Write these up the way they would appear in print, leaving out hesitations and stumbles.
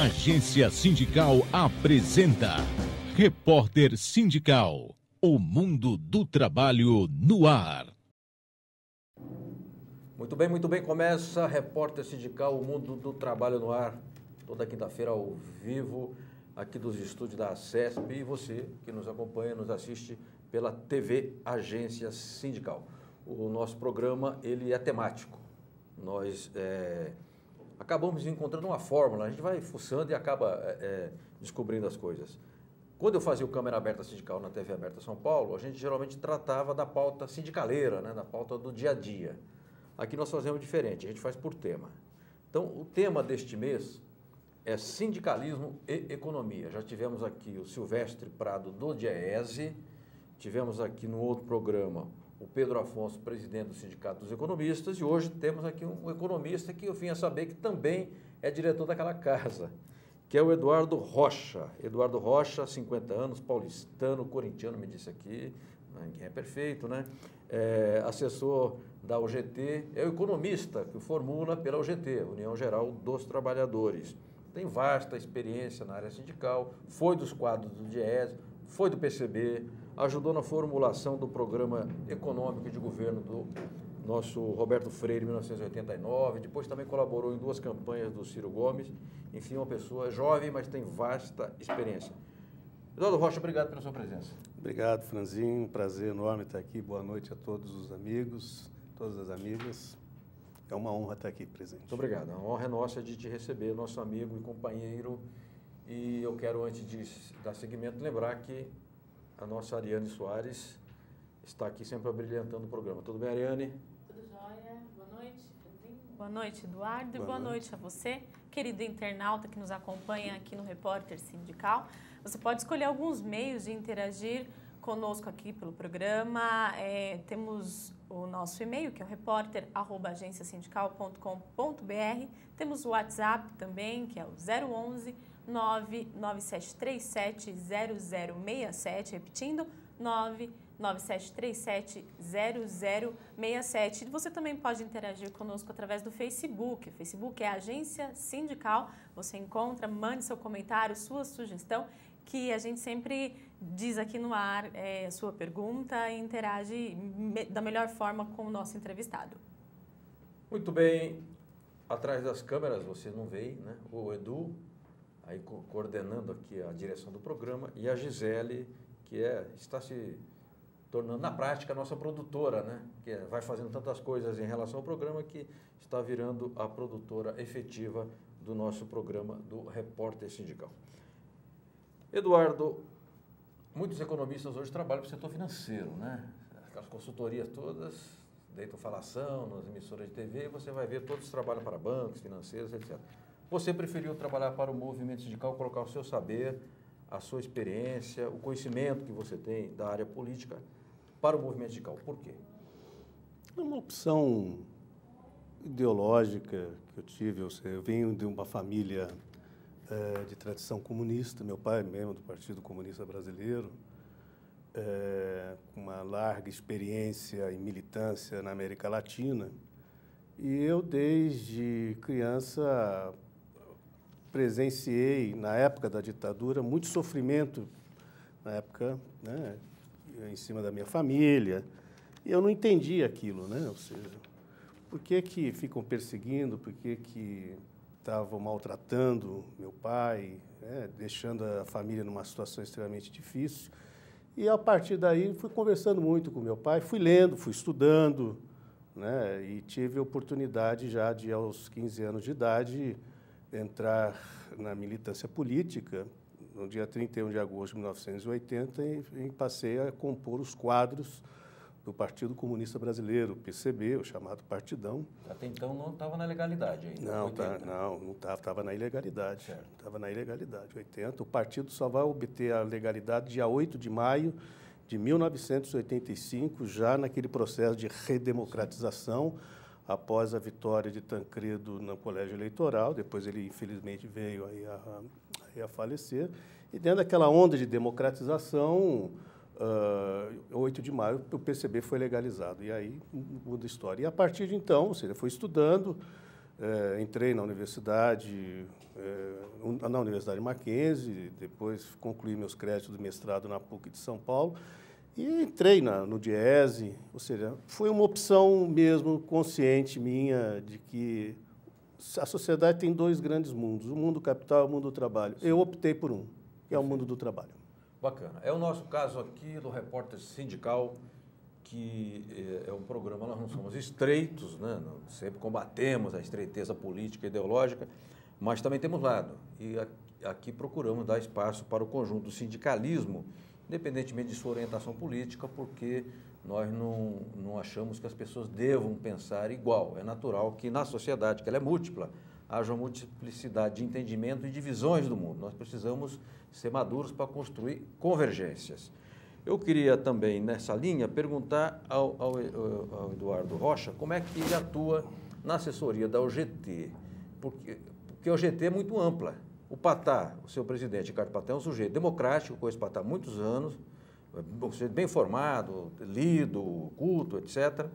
Agência Sindical apresenta Repórter Sindical, o mundo do trabalho no ar. Muito bem, começa Repórter Sindical, o mundo do trabalho no ar, toda quinta-feira ao vivo, aqui dos estúdios da CESP, e você que nos acompanha, nos assiste pela TV Agência Sindical. O nosso programa, ele é temático. Nós acabamos encontrando uma fórmula, a gente vai fuçando e acaba descobrindo as coisas. Quando eu fazia o Câmara Aberta Sindical na TV Aberta São Paulo, a gente geralmente tratava da pauta sindicaleira, né, da pauta do dia a dia. Aqui nós fazemos diferente, a gente faz por tema. Então, o tema deste mês é sindicalismo e economia. Já tivemos aqui o Silvestre Prado do DIEESE, tivemos aqui no outro programa o Pedro Afonso, presidente do Sindicato dos Economistas, e hoje temos aqui um economista que eu vim a saber que também é diretor daquela casa, que é o Eduardo Rocha. Eduardo Rocha, 50 anos, paulistano, corintiano, me disse aqui, ninguém é perfeito, né? Assessor da UGT, é o economista que formula pela UGT, União Geral dos Trabalhadores. Tem vasta experiência na área sindical, foi dos quadros do DIEESE, foi do PCB, ajudou na formulação do programa econômico de governo do nosso Roberto Freire, em 1989, depois também colaborou em 2 campanhas do Ciro Gomes. Enfim, uma pessoa jovem, mas tem vasta experiência. Eduardo Rocha, obrigado pela sua presença. Obrigado, Franzinho. Um prazer enorme estar aqui. Boa noite a todos os amigos, todas as amigas. É uma honra estar aqui presente. Muito obrigado. A honra é nossa de te receber, nosso amigo e companheiro. E eu quero, antes de dar seguimento, lembrar que a nossa Ariane Soares está aqui sempre abrilhantando o programa. Tudo bem, Ariane? Tudo jóia. Boa noite, Franzinho. Boa noite, Eduardo. E boa noite a você, querido internauta que nos acompanha aqui no Repórter Sindical. Você pode escolher alguns meios de interagir conosco aqui pelo programa. Temos o nosso e-mail, que é o repórter@agenciasindical.com.br. Temos o WhatsApp também, que é o 011 997370067, repetindo, 997370067. E você também pode interagir conosco através do Facebook. O Facebook é a Agência Sindical. Você encontra, mande seu comentário, sua sugestão, que a gente sempre diz aqui no ar sua pergunta e interage da melhor forma com o nosso entrevistado. Muito bem. Atrás das câmeras, você não vê, né? O Edu, aí coordenando aqui a direção do programa, e a Gisele, que está se tornando na prática a nossa produtora, né? Que vai fazendo tantas coisas em relação ao programa que está virando a produtora efetiva do nosso programa do Repórter Sindical. Eduardo, muitos economistas hoje trabalham para o setor financeiro, né? Aquelas consultorias todas, deitam falação nas emissoras de TV, você vai ver todos trabalham para bancos, financeiros, etc. Você preferiu trabalhar para o movimento sindical, colocar o seu saber, a sua experiência, o conhecimento que você tem da área política para o movimento sindical. Por quê? É uma opção ideológica que eu tive. Eu venho de uma família de tradição comunista. Meu pai é membro do Partido Comunista Brasileiro, com uma larga experiência em militância na América Latina. E eu, desde criança, presenciei, na época da ditadura, muito sofrimento, na época, né, em cima da minha família, e eu não entendia aquilo, né? Ou seja, por que ficam perseguindo, por que estavam maltratando meu pai, né, deixando a família numa situação extremamente difícil. E, a partir daí, fui conversando muito com meu pai, fui lendo, fui estudando, né, e tive a oportunidade já de, aos 15 anos de idade, entrar na militância política no dia 31 de agosto de 1980 e passei a compor os quadros do Partido Comunista Brasileiro, PCB, o chamado Partidão. Até então não estava na legalidade ainda. Não estava na ilegalidade. Estava na ilegalidade, 80. O partido só vai obter a legalidade dia 8 de maio de 1985, já naquele processo de redemocratização, após a vitória de Tancredo no colégio eleitoral. Depois ele, infelizmente, veio aí a falecer. E dentro daquela onda de democratização, 8 de maio, o PCB foi legalizado. E aí muda a história. E a partir de então, ou seja, foi estudando, Entrei na universidade, na Universidade Mackenzie, depois concluí meus créditos de mestrado na PUC de São Paulo e entrei no DIESE, ou seja, foi uma opção mesmo consciente minha de que a sociedade tem dois grandes mundos, o mundo capital e o mundo do trabalho. Eu optei por um, que é o mundo do trabalho. Bacana. É o nosso caso aqui do Repórter Sindical, que é um programa, nós não somos estreitos, né? Sempre combatemos a estreiteza política e ideológica, mas também temos lado. E aqui procuramos dar espaço para o conjunto do sindicalismo, independentemente de sua orientação política, porque nós não achamos que as pessoas devam pensar igual. É natural que na sociedade, que ela é múltipla, haja uma multiplicidade de entendimento e de visões do mundo. Nós precisamos ser maduros para construir convergências. Eu queria também, nessa linha, perguntar ao Eduardo Rocha como é que ele atua na assessoria da UGT, porque a UGT é muito ampla. O Patá, o seu presidente, Ricardo Patá, é um sujeito democrático, conheço o Patá há muitos anos, um sujeito bem formado, lido, culto, etc.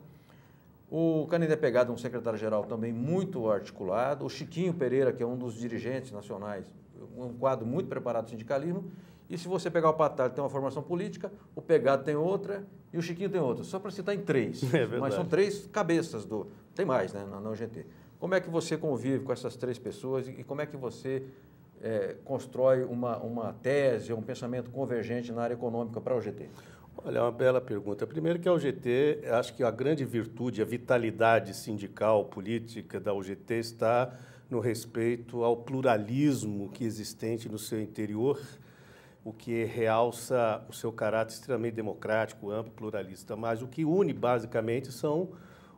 O Canindé Pegado é um secretário-geral também muito articulado. O Chiquinho Pereira, que é um dos dirigentes nacionais, um quadro muito preparado do sindicalismo. E se você pegar o Patá, ele tem uma formação política, o Pegado tem outra e o Chiquinho tem outra. Só para citar em três. Mas são três cabeças do... Tem mais, né, na UGT. Como é que você convive com essas três pessoas e como é que você constrói uma tese, um pensamento convergente na área econômica para a UGT? Olha, é uma bela pergunta. Primeiro que a UGT, acho que a grande virtude, a vitalidade sindical, política da UGT está no respeito ao pluralismo que é existente no seu interior, o que realça o seu caráter extremamente democrático, amplo, pluralista. Mas o que une, basicamente, são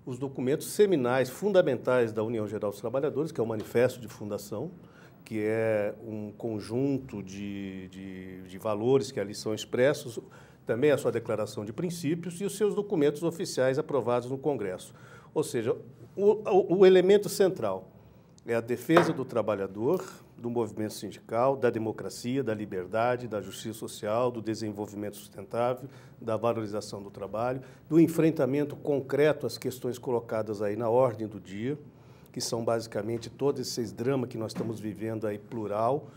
os documentos seminais, fundamentais da União Geral dos Trabalhadores, que é o Manifesto de Fundação, que é um conjunto de valores que ali são expressos, também a sua declaração de princípios e os seus documentos oficiais aprovados no Congresso. Ou seja, o elemento central é a defesa do trabalhador, do movimento sindical, da democracia, da liberdade, da justiça social, do desenvolvimento sustentável, da valorização do trabalho, do enfrentamento concreto às questões colocadas aí na ordem do dia, que são basicamente todos esses dramas que nós estamos vivendo aí plural.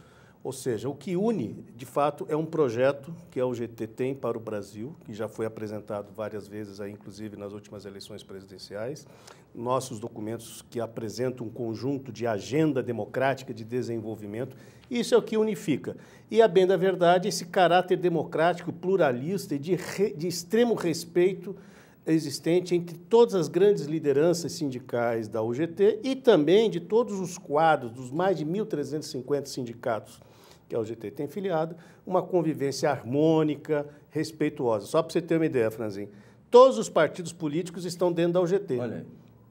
Ou seja, o que une, de fato, é um projeto que a UGT tem para o Brasil, que já foi apresentado várias vezes, aí, inclusive nas últimas eleições presidenciais. Nossos documentos que apresentam um conjunto de agenda democrática de desenvolvimento. Isso é o que unifica. E, a bem da verdade, esse caráter democrático, pluralista e de extremo respeito existente entre todas as grandes lideranças sindicais da UGT e também de todos os quadros dos mais de 1.350 sindicatos que a UGT tem filiado, uma convivência harmônica, respeituosa. Só para você ter uma ideia, Franzinho, todos os partidos políticos estão dentro da UGT. Olha aí.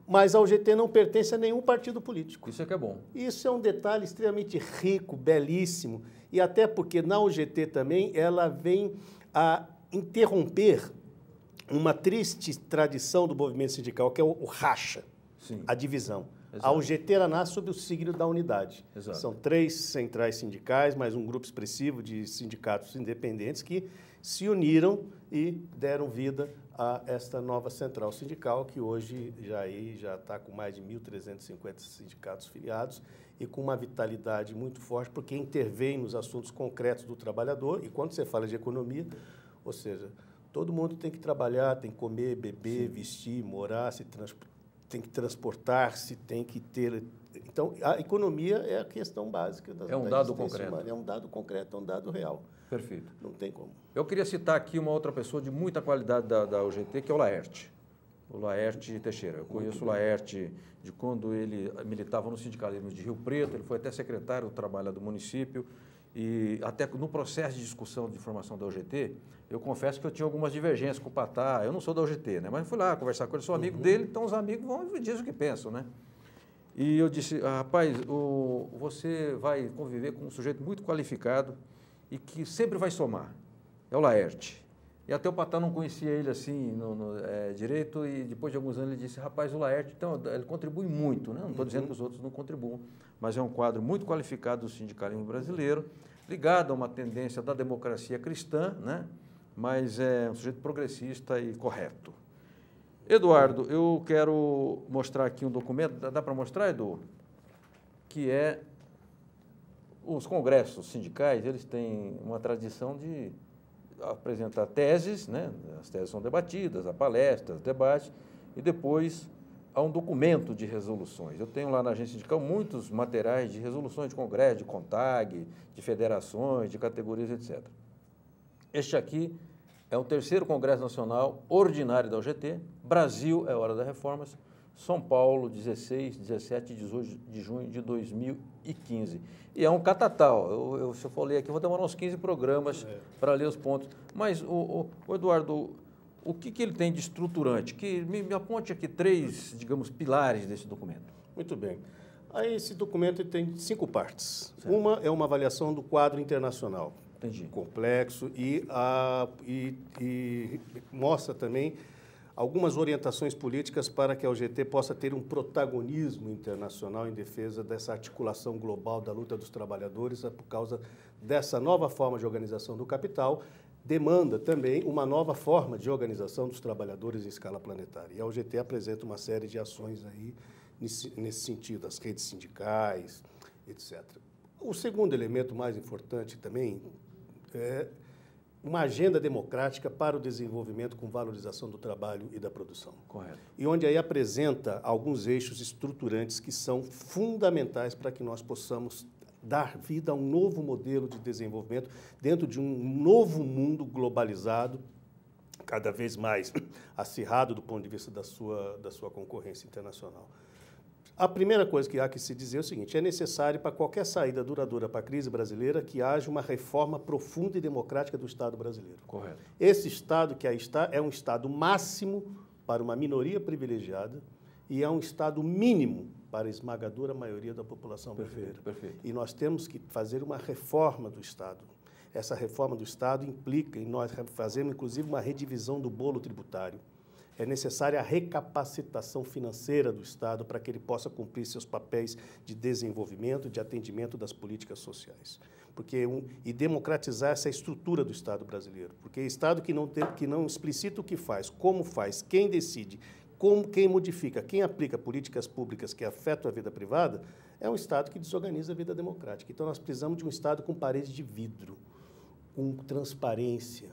Mas a UGT não pertence a nenhum partido político. Isso é que é bom. Isso é um detalhe extremamente rico, belíssimo, e até porque na UGT também ela vem a interromper uma triste tradição do movimento sindical, que é o racha, sim, a divisão. Exato. A UGT ela nasce sob o signo da unidade. Exato. São 3 centrais sindicais, mais um grupo expressivo de sindicatos independentes que se uniram e deram vida a esta nova central sindical, que hoje já está com mais de 1.350 sindicatos filiados e com uma vitalidade muito forte, porque intervém nos assuntos concretos do trabalhador. E quando você fala de economia, ou seja, todo mundo tem que trabalhar, tem que comer, beber, sim, vestir, morar, tem que transportar-se, tem que ter... Então, a economia é a questão básica da dado concreto. Humana. É um dado concreto, é um dado real. Perfeito. Não tem como. Eu queria citar aqui uma outra pessoa de muita qualidade da UGT, que é o Laerte. O Laerte Teixeira. Eu conheço o Laerte de quando ele militava no sindicalismo de Rio Preto, ele foi até secretário do Trabalho do município, e até no processo de discussão de formação da UGT, eu confesso que eu tinha algumas divergências com o Patá. Eu não sou da UGT, né? Mas eu fui lá conversar com ele, sou amigo dele, então os amigos vão e dizem o que pensam, né? E eu disse, rapaz, você vai conviver com um sujeito muito qualificado e que sempre vai somar. É o Laerte. E até o Patá não conhecia ele assim direito, e depois de alguns anos ele disse, rapaz, o Laerte, então, ele contribui muito, né? Não estou dizendo que os outros não contribuam, mas é um quadro muito qualificado do sindicalismo brasileiro, ligado a uma tendência da democracia cristã, né? Mas é um sujeito progressista e correto. Eduardo, eu quero mostrar aqui um documento, dá para mostrar, Edu? Que é os congressos sindicais, eles têm uma tradição de apresentar teses, né? As teses são debatidas, há palestras, debates, e depois há um documento de resoluções. Eu tenho lá na agência sindical muitos materiais de resoluções de congresso, de CONTAG, de federações, de categorias, etc. Este aqui é o 3º Congresso Nacional Ordinário da UGT, Brasil é Hora das Reformas, São Paulo, 16, 17 e 18 de junho de 2015. E é um catatal. Se eu for ler aqui, eu vou demorar uns 15 programas para ler os pontos. Mas, o Eduardo, o que ele tem de estruturante? Me aponte aqui 3, digamos, pilares desse documento. Muito bem. Aí, esse documento tem 5 partes. Certo. Uma é uma avaliação do quadro internacional. Entendi. Complexo e mostra também algumas orientações políticas para que a UGT possa ter um protagonismo internacional em defesa dessa articulação global da luta dos trabalhadores por causa dessa nova forma de organização do capital, demanda também uma nova forma de organização dos trabalhadores em escala planetária. E a UGT apresenta uma série de ações aí nesse sentido, as redes sindicais, etc. O segundo elemento mais importante também é uma agenda democrática para o desenvolvimento com valorização do trabalho e da produção. Correto. E onde aí apresenta alguns eixos estruturantes que são fundamentais para que nós possamos dar vida a um novo modelo de desenvolvimento dentro de um novo mundo globalizado, cada vez mais acirrado do ponto de vista da sua concorrência internacional. A primeira coisa que há que se dizer é o seguinte: é necessário para qualquer saída duradoura para a crise brasileira que haja uma reforma profunda e democrática do Estado brasileiro. Correto. Esse Estado que aí está é um Estado máximo para uma minoria privilegiada e é um Estado mínimo para a esmagadora maioria da população brasileira. Perfeito. E nós temos que fazer uma reforma do Estado. Essa reforma do Estado implica em nós fazermos, inclusive, uma redivisão do bolo tributário. É necessária a recapacitação financeira do Estado para que ele possa cumprir seus papéis de desenvolvimento, de atendimento das políticas sociais. E democratizar essa estrutura do Estado brasileiro. Porque Estado que não explicita o que faz, como faz, quem decide, quem modifica, quem aplica políticas públicas que afetam a vida privada, é um Estado que desorganiza a vida democrática. Então, nós precisamos de um Estado com parede de vidro, com transparência,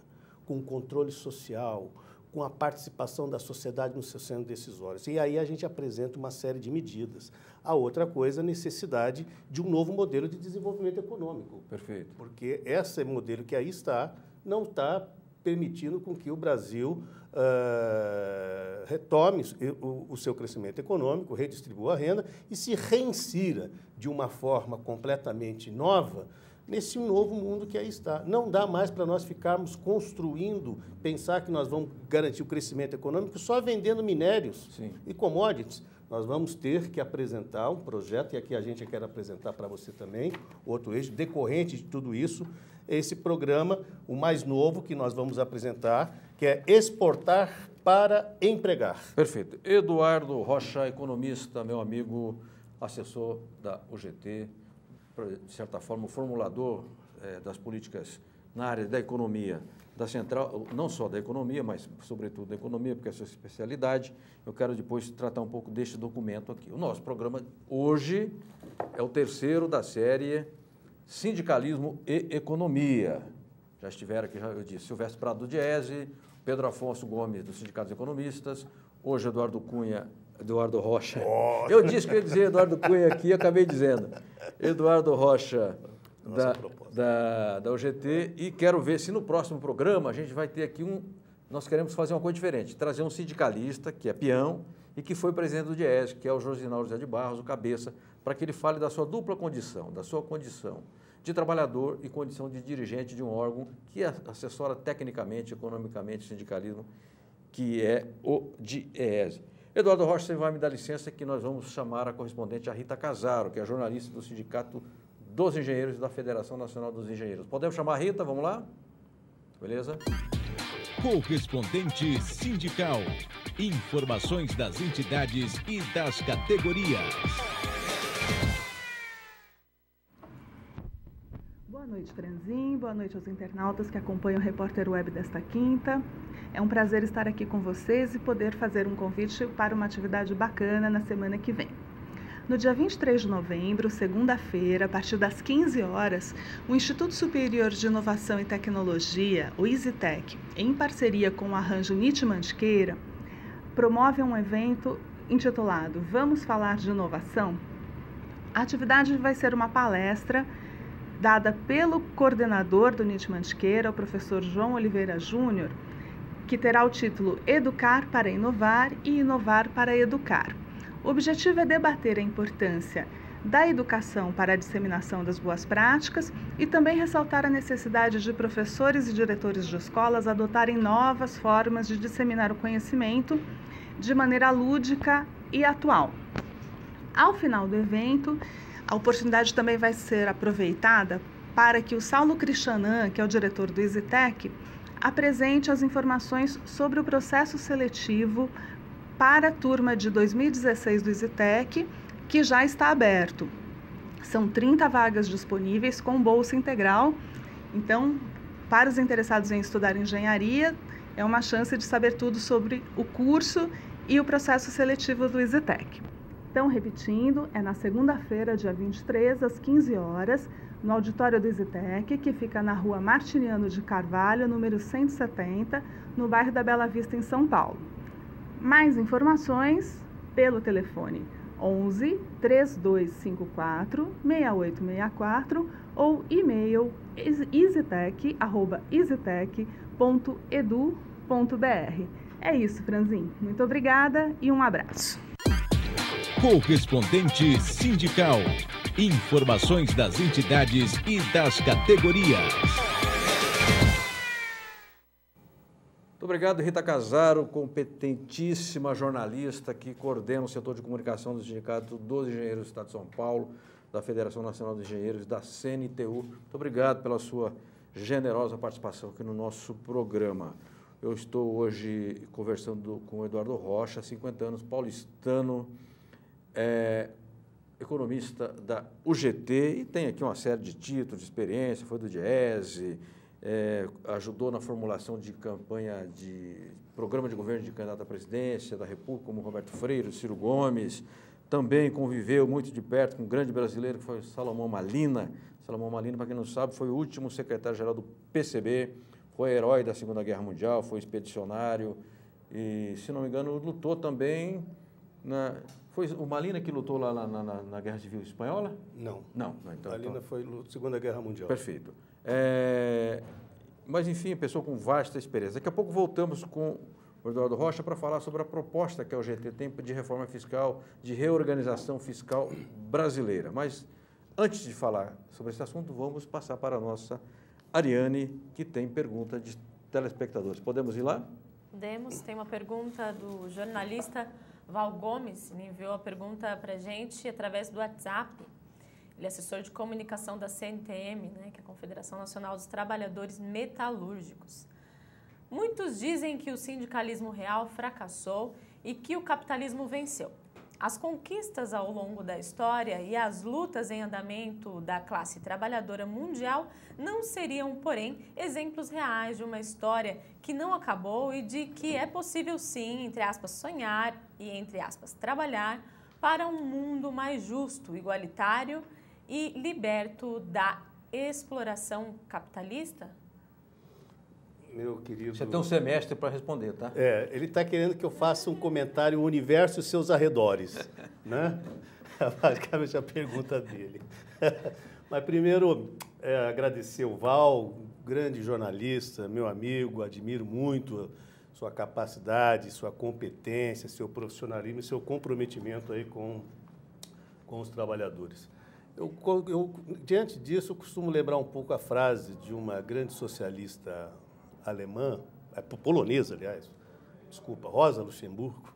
com controle social, com a participação da sociedade no seu centro decisório. E aí a gente apresenta uma série de medidas. A outra coisa, a necessidade de um novo modelo de desenvolvimento econômico. Perfeito. Porque esse modelo que aí está não está permitindo com que o Brasil retome o seu crescimento econômico, redistribua a renda e se reinsira de uma forma completamente nova nesse novo mundo que aí está. Não dá mais para nós ficarmos construindo, pensar que nós vamos garantir o crescimento econômico só vendendo minérios e commodities. Nós vamos ter que apresentar um projeto, e aqui a gente quer apresentar para você também, outro eixo, decorrente de tudo isso, esse programa, o mais novo que nós vamos apresentar, que é Exportar para Empregar. Perfeito. Eduardo Rocha, economista, meu amigo, assessor da UGT, de certa forma, o formulador das políticas na área da economia, da central, não só da economia, mas sobretudo da economia, porque é a sua especialidade. Eu quero depois tratar um pouco deste documento aqui. O nosso programa hoje é o 3º da série Sindicalismo e Economia. Já estiveram aqui, eu disse, Silvestre Prado do Diese, Pedro Afonso Gomes, do Sindicato dos Economistas, hoje Eduardo Rocha. Oh. Eu disse que eu ia dizer Eduardo Cunha aqui, acabei dizendo. Eduardo Rocha, da UGT, e quero ver se no próximo programa a gente vai ter aqui nós queremos fazer uma coisa diferente, trazer um sindicalista, que é peão, e que foi presidente do Diese, que é o Josinaldo José de Barros, o cabeça, para que ele fale da sua dupla condição, da sua condição de trabalhador e condição de dirigente de um órgão que assessora tecnicamente, economicamente o sindicalismo, que é o Diese. Eduardo Rocha, você vai me dar licença que nós vamos chamar a correspondente, a Rita Casaro, que é jornalista do Sindicato dos Engenheiros e da Federação Nacional dos Engenheiros. Podemos chamar a Rita? Vamos lá? Beleza? Correspondente sindical. Informações das entidades e das categorias. Boa noite noite, Franzin. Boa noite aos internautas que acompanham o Repórter Web desta quinta. É um prazer estar aqui com vocês e poder fazer um convite para uma atividade bacana na semana que vem. No dia 23 de novembro, segunda-feira, a partir das 15 horas, o Instituto Superior de Inovação e Tecnologia, o ISITEC, em parceria com o Arranjo Nietzsche Mantiqueira, promove um evento intitulado Vamos Falar de Inovação? A atividade vai ser uma palestra dada pelo coordenador do Nietzsche Mantiqueira, o professor João Oliveira Júnior, que terá o título Educar para Inovar e Inovar para Educar. O objetivo é debater a importância da educação para a disseminação das boas práticas e também ressaltar a necessidade de professores e diretores de escolas adotarem novas formas de disseminar o conhecimento de maneira lúdica e atual. Ao final do evento, a oportunidade também vai ser aproveitada para que o Saulo Krishanan, que é o diretor do ISITEC, apresente as informações sobre o processo seletivo para a turma de 2016 do ISITEC, que já está aberto. São 30 vagas disponíveis com bolsa integral. Então, para os interessados em estudar engenharia, é uma chance de saber tudo sobre o curso e o processo seletivo do ISITEC. Então, repetindo, é na segunda-feira, dia 23, às 15 horas, no auditório do ISITEC, que fica na rua Martiniano de Carvalho, número 170, no bairro da Bela Vista, em São Paulo. Mais informações pelo telefone 11 3254 6864 ou e-mail isitec@isitec.edu.br. É isso, Franzin. Muito obrigada e um abraço. Correspondente sindical. Informações das entidades e das categorias. Muito obrigado, Rita Casaro, competentíssima jornalista que coordena o setor de comunicação do Sindicato dos Engenheiros do Estado de São Paulo, da Federação Nacional dos Engenheiros, da CNTU. Muito obrigado pela sua generosa participação aqui no nosso programa. Eu estou hoje conversando com o Eduardo Rocha, 50 anos, paulistano, economista da UGT e tem aqui uma série de títulos, de experiência, foi do Diese, ajudou na formulação de campanha de programa de governo de candidato à presidência da República, como Roberto Freire, Ciro Gomes. Também conviveu muito de perto com um grande brasileiro que foi Salomão Malina. Salomão Malina, para quem não sabe, foi o último secretário-geral do PCB, foi herói da Segunda Guerra Mundial, foi expedicionário e, se não me engano, lutou também Foi o Malina que lutou lá na Guerra Civil Espanhola? Não. Não. Então, Malina foi Segunda Guerra Mundial. Perfeito. Mas, enfim, pessoa com vasta experiência. Daqui a pouco voltamos com o Eduardo Rocha para falar sobre a proposta que a UGT tem de reforma fiscal, de reorganização fiscal brasileira. Mas, antes de falar sobre esse assunto, vamos passar para a nossa Ariane, que tem pergunta de telespectadores. Podemos ir lá? Podemos. Tem uma pergunta do jornalista Val Gomes, ele enviou a pergunta para a gente através do WhatsApp. Ele é assessor de comunicação da CNTM, que é a Confederação Nacional dos Trabalhadores Metalúrgicos. Muitos dizem que o sindicalismo real fracassou e que o capitalismo venceu. As conquistas ao longo da história e as lutas em andamento da classe trabalhadora mundial não seriam, porém, exemplos reais de uma história que não acabou e de que é possível sim, entre aspas, sonhar e, entre aspas, trabalhar para um mundo mais justo, igualitário e liberto da exploração capitalista? Meu querido... Você tem um semestre para responder, tá? Ele está querendo que eu faça um comentário, o universo e seus arredores, né? É basicamente a pergunta dele. Mas primeiro, agradecer o Val, grande jornalista, meu amigo, admiro muito sua capacidade, sua competência, seu profissionalismo e seu comprometimento aí com os trabalhadores. Diante disso, eu costumo lembrar um pouco a frase de uma grande socialista alemã, polonesa, aliás, desculpa, Rosa Luxemburgo,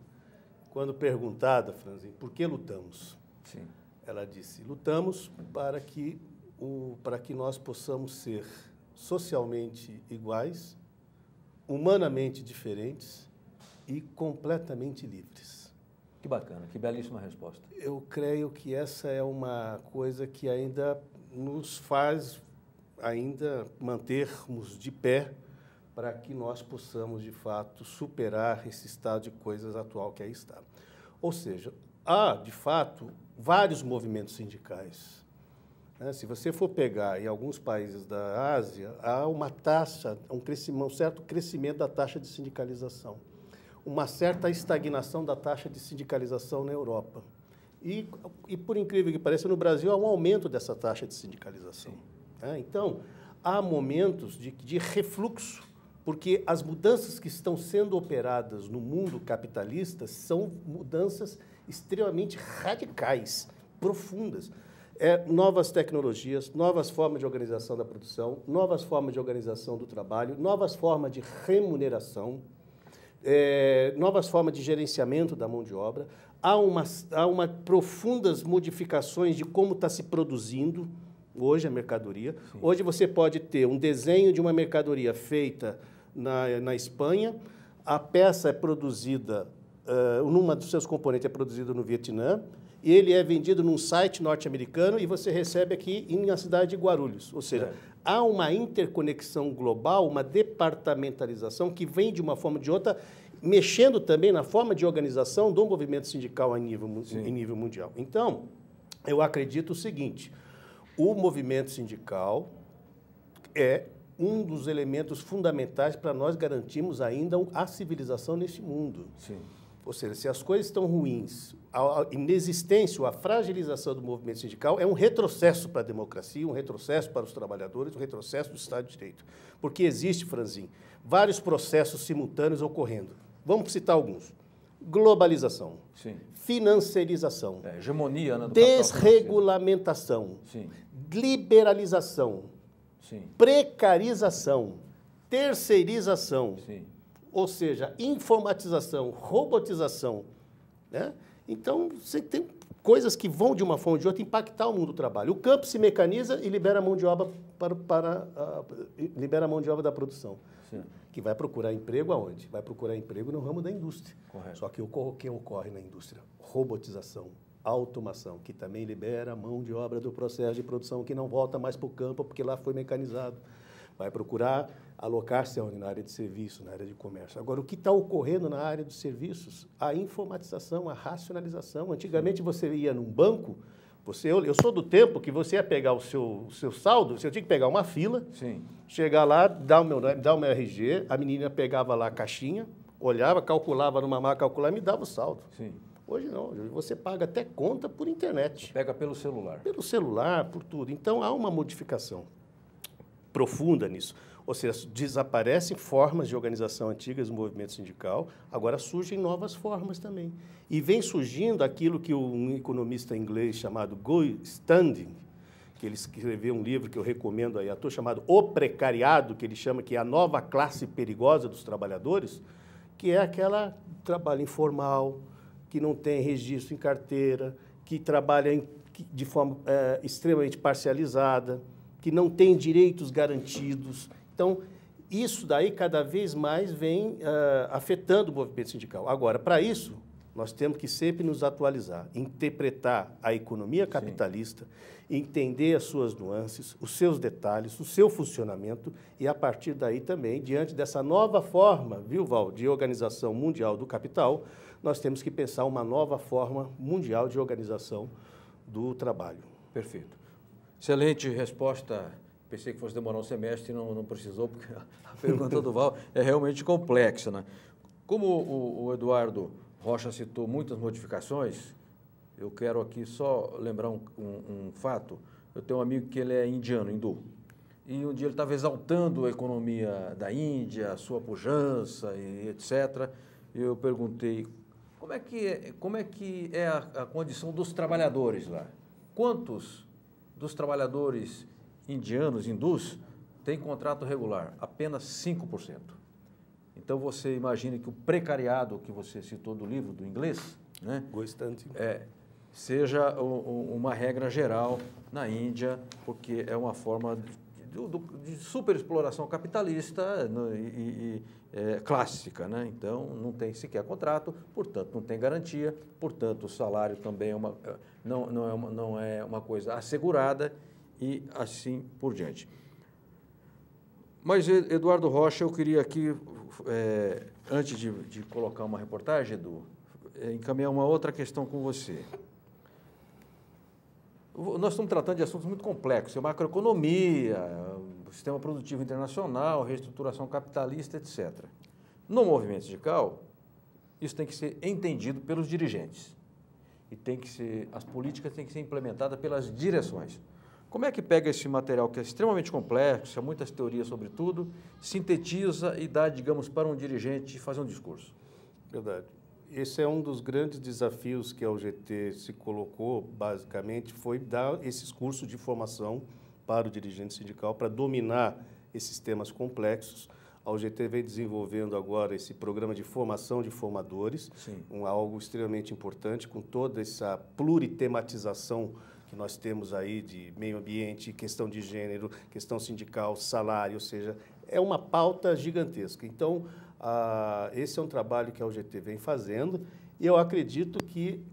quando perguntada, Franzin, por que lutamos? Sim. Ela disse, lutamos para que nós possamos ser socialmente iguais, humanamente diferentes e completamente livres. Que bacana, que belíssima resposta. Eu creio que essa é uma coisa que ainda nos faz ainda mantermos de pé para que nós possamos, de fato, superar esse estado de coisas atual que aí está. Ou seja, há, de fato, vários movimentos sindicais. Se você for pegar em alguns países da Ásia, há uma taxa, um certo crescimento da taxa de sindicalização, uma certa estagnação da taxa de sindicalização na Europa. E por incrível que pareça, no Brasil há um aumento dessa taxa de sindicalização. Então, há momentos de refluxo, porque as mudanças que estão sendo operadas no mundo capitalista são mudanças extremamente radicais, profundas. Novas tecnologias, novas formas de organização da produção, novas formas de organização do trabalho, novas formas de remuneração, novas formas de gerenciamento da mão de obra. Há uma profundas modificações de como está se produzindo hoje a mercadoria. Sim. Hoje você pode ter um desenho de uma mercadoria feita na Espanha, a peça é produzida, numa dos seus componentes é produzida no Vietnã, e ele é vendido num site norte-americano e você recebe aqui na cidade de Guarulhos. Ou seja, há uma interconexão global, uma departamentalização que vem de uma forma ou de outra, mexendo também na forma de organização do movimento sindical em nível mundial. Então, eu acredito o seguinte, o movimento sindical é um dos elementos fundamentais para nós garantirmos ainda a civilização neste mundo. Sim. Ou seja, se as coisas estão ruins, a inexistência, a fragilização do movimento sindical é um retrocesso para a democracia, um retrocesso para os trabalhadores, um retrocesso do Estado de Direito. Porque existe, Franzin, vários processos simultâneos ocorrendo. Vamos citar alguns. Globalização, sim, financiarização, hegemonia, né, do desregulamentação, sim, liberalização, sim, precarização, terceirização, sim, ou seja, informatização, robotização, né? Então, você tem coisas que vão, de uma forma ou de outra, impactar o mundo do trabalho. O campo se mecaniza e libera a mão de obra libera a mão de obra da produção. Sim. Que vai procurar emprego aonde? Vai procurar emprego no ramo da indústria. Correto. Só que o que ocorre na indústria? Robotização, automação, que também libera a mão de obra do processo de produção, que não volta mais para o campo porque lá foi mecanizado. Vai procurar alocar-se na área de serviço, na área de comércio. Agora, o que está ocorrendo na área dos serviços? A informatização, a racionalização. Antigamente, você ia num banco, eu sou do tempo que você ia pegar o seu saldo, você tinha que pegar uma fila, sim, chegar lá, dar o meu nome, dar o meu RG, a menina pegava lá a caixinha, olhava, calculava numa máquina, calculava e me dava o saldo. Sim. Hoje não, hoje você paga até conta por internet. Você pega pelo celular. Pelo celular, por tudo. Então, há uma modificação profunda nisso. Ou seja, desaparecem formas de organização antigas do movimento sindical, agora surgem novas formas também. E vem surgindo aquilo que um economista inglês chamado Guy Standing, que ele escreveu um livro que eu recomendo aí, ator chamado O Precariado, que ele chama que é a nova classe perigosa dos trabalhadores, que é aquela trabalho informal, que não tem registro em carteira, que trabalha de forma extremamente parcializada, que não tem direitos garantidos. Então, isso daí cada vez mais vem afetando o movimento sindical. Agora, para isso, nós temos que sempre nos atualizar, interpretar a economia capitalista, sim, entender as suas nuances, os seus detalhes, o seu funcionamento e, a partir daí também, diante dessa nova forma, viu, Val, de organização mundial do capital, nós temos que pensar uma nova forma mundial de organização do trabalho. Perfeito. Excelente resposta. Pensei que fosse demorar um semestre e não precisou, porque a pergunta do Val é realmente complexa, né? Como o Eduardo Rocha citou muitas modificações, eu quero aqui só lembrar um fato. Eu tenho um amigo que ele é indiano, hindu, e um dia ele estava exaltando a economia da Índia, a sua pujança e etc. E eu perguntei, como é que é a condição dos trabalhadores lá? Quantos dos trabalhadores indianos, hindus, têm contrato regular? Apenas 5%. Então, você imagina que o precariado que você citou do livro, do inglês, né, seja uma regra geral na Índia, porque é uma forma de superexploração capitalista clássica, né? Então, não tem sequer contrato, portanto, não tem garantia, portanto, o salário também não é uma coisa assegurada e assim por diante. Mas, Eduardo Rocha, eu queria aqui, antes de colocar uma reportagem, Edu, encaminhar uma outra questão com você. Nós estamos tratando de assuntos muito complexos, macroeconomia, sistema produtivo internacional, reestruturação capitalista, etc. No movimento sindical, isso tem que ser entendido pelos dirigentes e as políticas têm que ser implementadas pelas direções. Como é que pega esse material que é extremamente complexo, há muitas teorias sobre tudo, sintetiza e dá, digamos, para um dirigente fazer um discurso? Verdade. Esse é um dos grandes desafios que a UGT se colocou, basicamente, foi dar esses cursos de formação para o dirigente sindical, para dominar esses temas complexos. A UGT vem desenvolvendo agora esse programa de formação de formadores, algo extremamente importante, com toda essa pluritematização que nós temos aí de meio ambiente, questão de gênero, questão sindical, salário, ou seja, é uma pauta gigantesca. Então, esse é um trabalho que a UGT vem fazendo e eu acredito que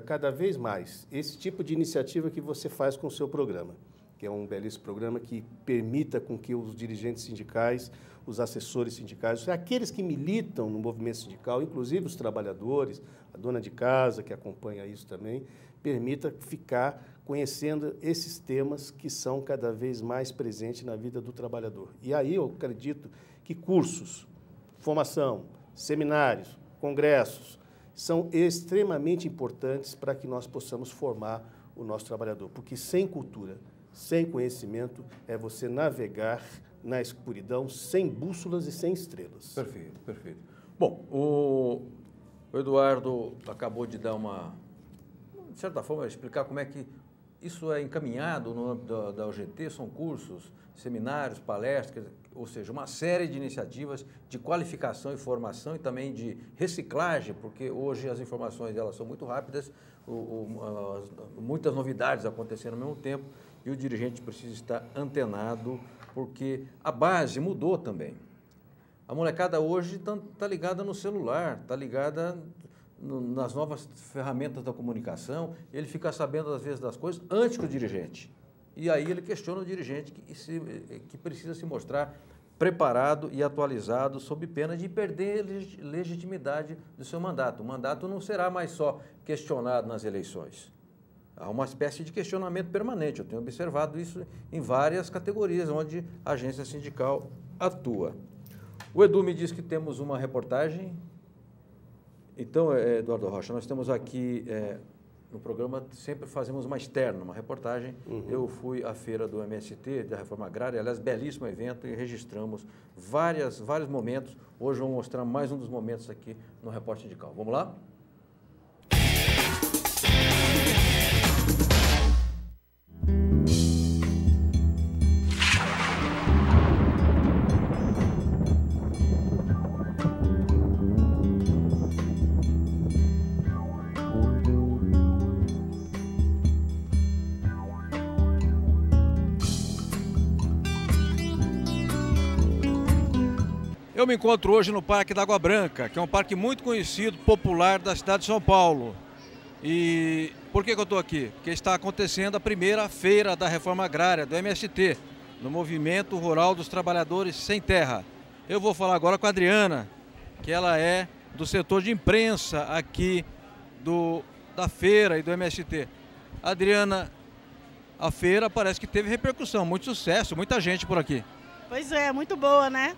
cada vez mais esse tipo de iniciativa que você faz com o seu programa, que é um belíssimo programa que permita com que os dirigentes sindicais, os assessores sindicais, aqueles que militam no movimento sindical, inclusive os trabalhadores, a dona de casa que acompanha isso também, permita ficar conhecendo esses temas que são cada vez mais presentes na vida do trabalhador. E aí eu acredito que cursos, formação, seminários, congressos, são extremamente importantes para que nós possamos formar o nosso trabalhador, porque sem cultura, sem conhecimento, é você navegar na escuridão sem bússolas e sem estrelas. Perfeito, perfeito. Bom, o Eduardo acabou de dar de certa forma, explicar como é que isso é encaminhado no âmbito da UGT, são cursos, seminários, palestras, ou seja, uma série de iniciativas de qualificação e formação e também de reciclagem, porque hoje as informações elas são muito rápidas, muitas novidades acontecendo ao mesmo tempo e o dirigente precisa estar antenado, porque a base mudou também. A molecada hoje está ligada no celular, está ligada nas novas ferramentas da comunicação, ele fica sabendo, às vezes, das coisas antes que o dirigente. E aí ele questiona o dirigente que precisa se mostrar preparado e atualizado sob pena de perder legitimidade do seu mandato. O mandato não será mais só questionado nas eleições. Há uma espécie de questionamento permanente. Eu tenho observado isso em várias categorias onde a agência sindical atua. O Edu me diz que temos uma reportagem. Então, Eduardo Rocha, nós temos aqui no programa, sempre fazemos uma externa, uma reportagem. Eu fui à feira do MST, da Reforma Agrária, aliás, belíssimo evento, e registramos vários momentos. Hoje vamos mostrar mais um dos momentos aqui no Repórter Sindical. Vamos lá? Eu me encontro hoje no Parque da Água Branca, que é um parque muito conhecido, popular da cidade de São Paulo. E por que eu estou aqui? Porque está acontecendo a primeira feira da Reforma Agrária, do MST, no Movimento Rural dos Trabalhadores Sem Terra. Eu vou falar agora com a Adriana, que ela é do setor de imprensa aqui da feira e do MST. Adriana, a feira parece que teve repercussão, muito sucesso, muita gente por aqui. Pois é, muito boa, né?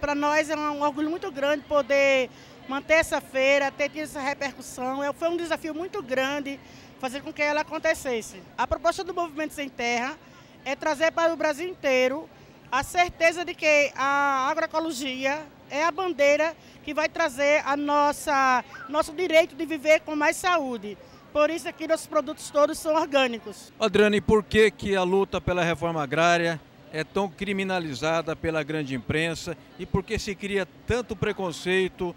Para nós é um orgulho muito grande poder manter essa feira, ter tido essa repercussão. Foi um desafio muito grande fazer com que ela acontecesse. A proposta do Movimento Sem Terra é trazer para o Brasil inteiro a certeza de que a agroecologia é a bandeira que vai trazer nosso direito de viver com mais saúde. Por isso aqui nossos produtos todos são orgânicos. Adriana, e por que a luta pela reforma agrária é tão criminalizada pela grande imprensa e por que se cria tanto preconceito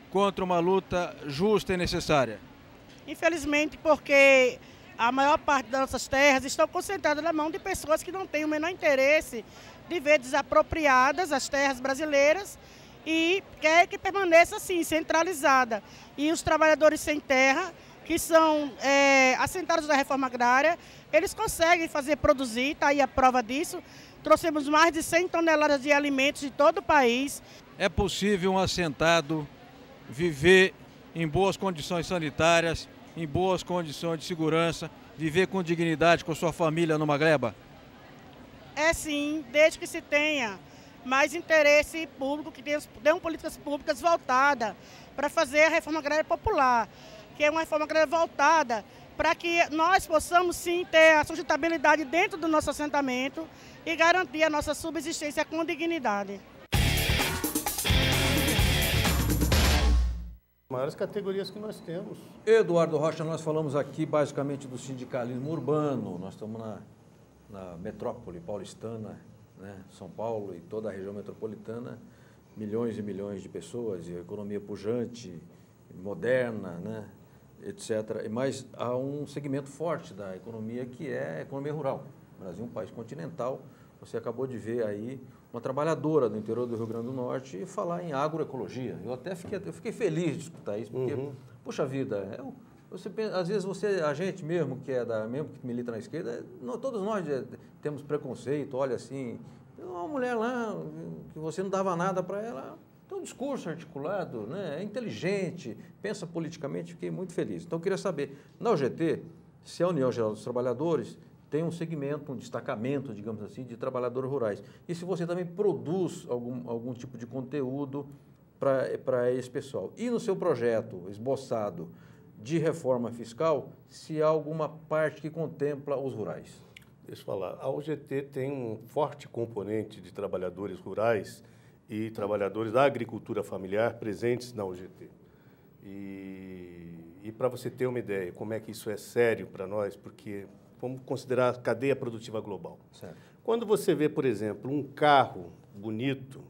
contra uma luta justa e necessária? Infelizmente, porque a maior parte das nossas terras estão concentradas na mão de pessoas que não têm o menor interesse de ver desapropriadas as terras brasileiras e quer que permaneça assim, centralizada. E os trabalhadores sem terra que são assentados da reforma agrária, eles conseguem produzir, está aí a prova disso. Trouxemos mais de 100 toneladas de alimentos de todo o país. É possível um assentado viver em boas condições sanitárias, em boas condições de segurança, viver com dignidade com sua família numa gleba? É sim, desde que se tenha mais interesse público, que tenham políticas públicas voltadas para fazer a reforma agrária popular, que é uma reforma agrária voltada para que nós possamos sim ter a sustentabilidade dentro do nosso assentamento e garantir a nossa subsistência com dignidade. Maiores categorias que nós temos. Eduardo Rocha, nós falamos aqui basicamente do sindicalismo urbano. Nós estamos na metrópole paulistana, né? São Paulo e toda a região metropolitana, milhões e milhões de pessoas, e economia pujante, moderna, né? Etc. Mas há um segmento forte da economia que é a economia rural. O Brasil é um país continental. Você acabou de ver aí uma trabalhadora do interior do Rio Grande do Norte falar em agroecologia. Eu fiquei feliz de escutar isso, porque, puxa vida, às vezes a gente mesmo mesmo que milita na esquerda, todos nós temos preconceito, olha assim, uma mulher lá que você não dava nada para ela, tem um discurso articulado, né, é inteligente, pensa politicamente, fiquei muito feliz. Então eu queria saber, na UGT, se a União Geral dos Trabalhadores tem um segmento, um destacamento, digamos assim, de trabalhadores rurais. E se você também produz algum tipo de conteúdo para esse pessoal. E no seu projeto esboçado de reforma fiscal, se há alguma parte que contempla os rurais? Deixa eu falar. A UGT tem um forte componente de trabalhadores rurais e trabalhadores da agricultura familiar presentes na UGT. E para você ter uma ideia, como é que isso é sério para nós, porque vamos considerar a cadeia produtiva global. Certo. Quando você vê, por exemplo, um carro bonito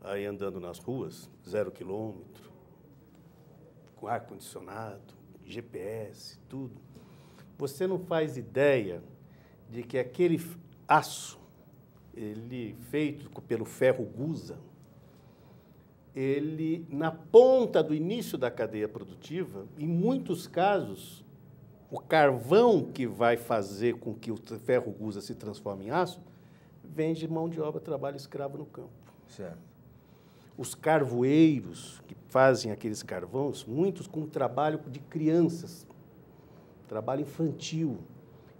aí andando nas ruas, 0 quilômetro, com ar-condicionado, GPS, tudo, você não faz ideia de que aquele aço, ele feito pelo ferro gusa, ele, na ponta do início da cadeia produtiva, em muitos casos, o carvão que vai fazer com que o ferro gusa se transforme em aço, vem de mão de obra, trabalho escravo no campo. Certo. Os carvoeiros que fazem aqueles carvões, muitos com trabalho de crianças, trabalho infantil.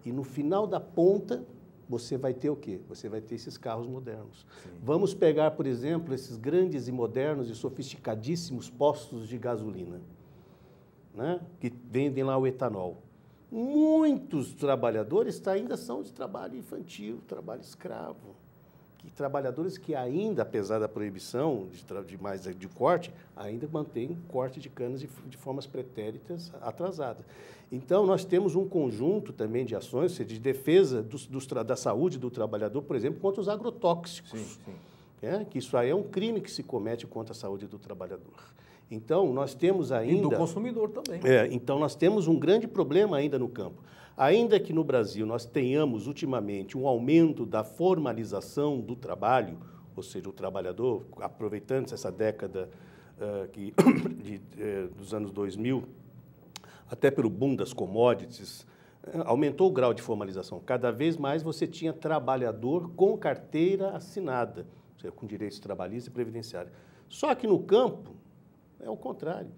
E no final da ponta, você vai ter o quê? Você vai ter esses carros modernos. Sim. Vamos pegar, por exemplo, esses grandes e modernos e sofisticadíssimos postos de gasolina, né? Que vendem lá o etanol. Muitos trabalhadores ainda são de trabalho infantil, trabalho escravo. Trabalhadores que ainda, apesar da proibição de corte, ainda mantêm corte de canas de formas pretéritas atrasadas. Então, nós temos um conjunto também de ações de defesa da saúde do trabalhador, por exemplo, contra os agrotóxicos. Sim. Que isso aí é um crime que se comete contra a saúde do trabalhador. Então, nós temos ainda... E do consumidor também. Então, nós temos um grande problema ainda no campo. Ainda que no Brasil nós tenhamos, ultimamente, um aumento da formalização do trabalho, ou seja, o trabalhador, aproveitando essa década dos anos 2000, até pelo boom das commodities, aumentou o grau de formalização. Cada vez mais você tinha trabalhador com carteira assinada, ou seja, com direitos trabalhistas e previdenciários. Só que no campo, é o contrário.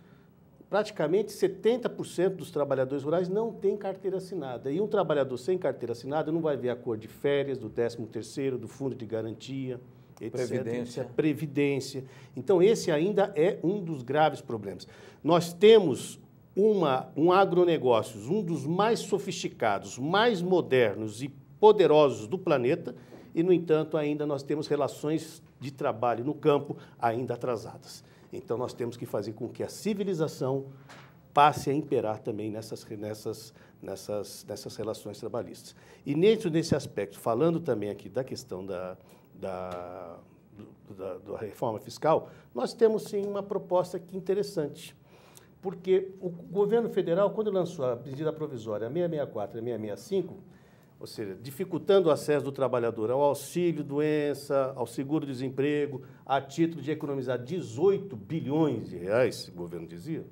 Praticamente 70% dos trabalhadores rurais não têm carteira assinada. E um trabalhador sem carteira assinada não vai ver a cor de férias, do 13º, do fundo de garantia, etc. Previdência. Então, esse ainda é um dos graves problemas. Nós temos um agronegócios, um dos mais sofisticados, mais modernos e poderosos do planeta, e, no entanto, ainda nós temos relações de trabalho no campo ainda atrasadas. Então, nós temos que fazer com que a civilização passe a imperar também nessas relações trabalhistas. E nesse aspecto, falando também aqui da questão da reforma fiscal, nós temos, sim, uma proposta aqui interessante. Porque o governo federal, quando lançou a medida provisória 664 e 665, ou seja, dificultando o acesso do trabalhador ao auxílio-doença, ao seguro-desemprego, a título de economizar 18 bilhões de reais, o governo dizia,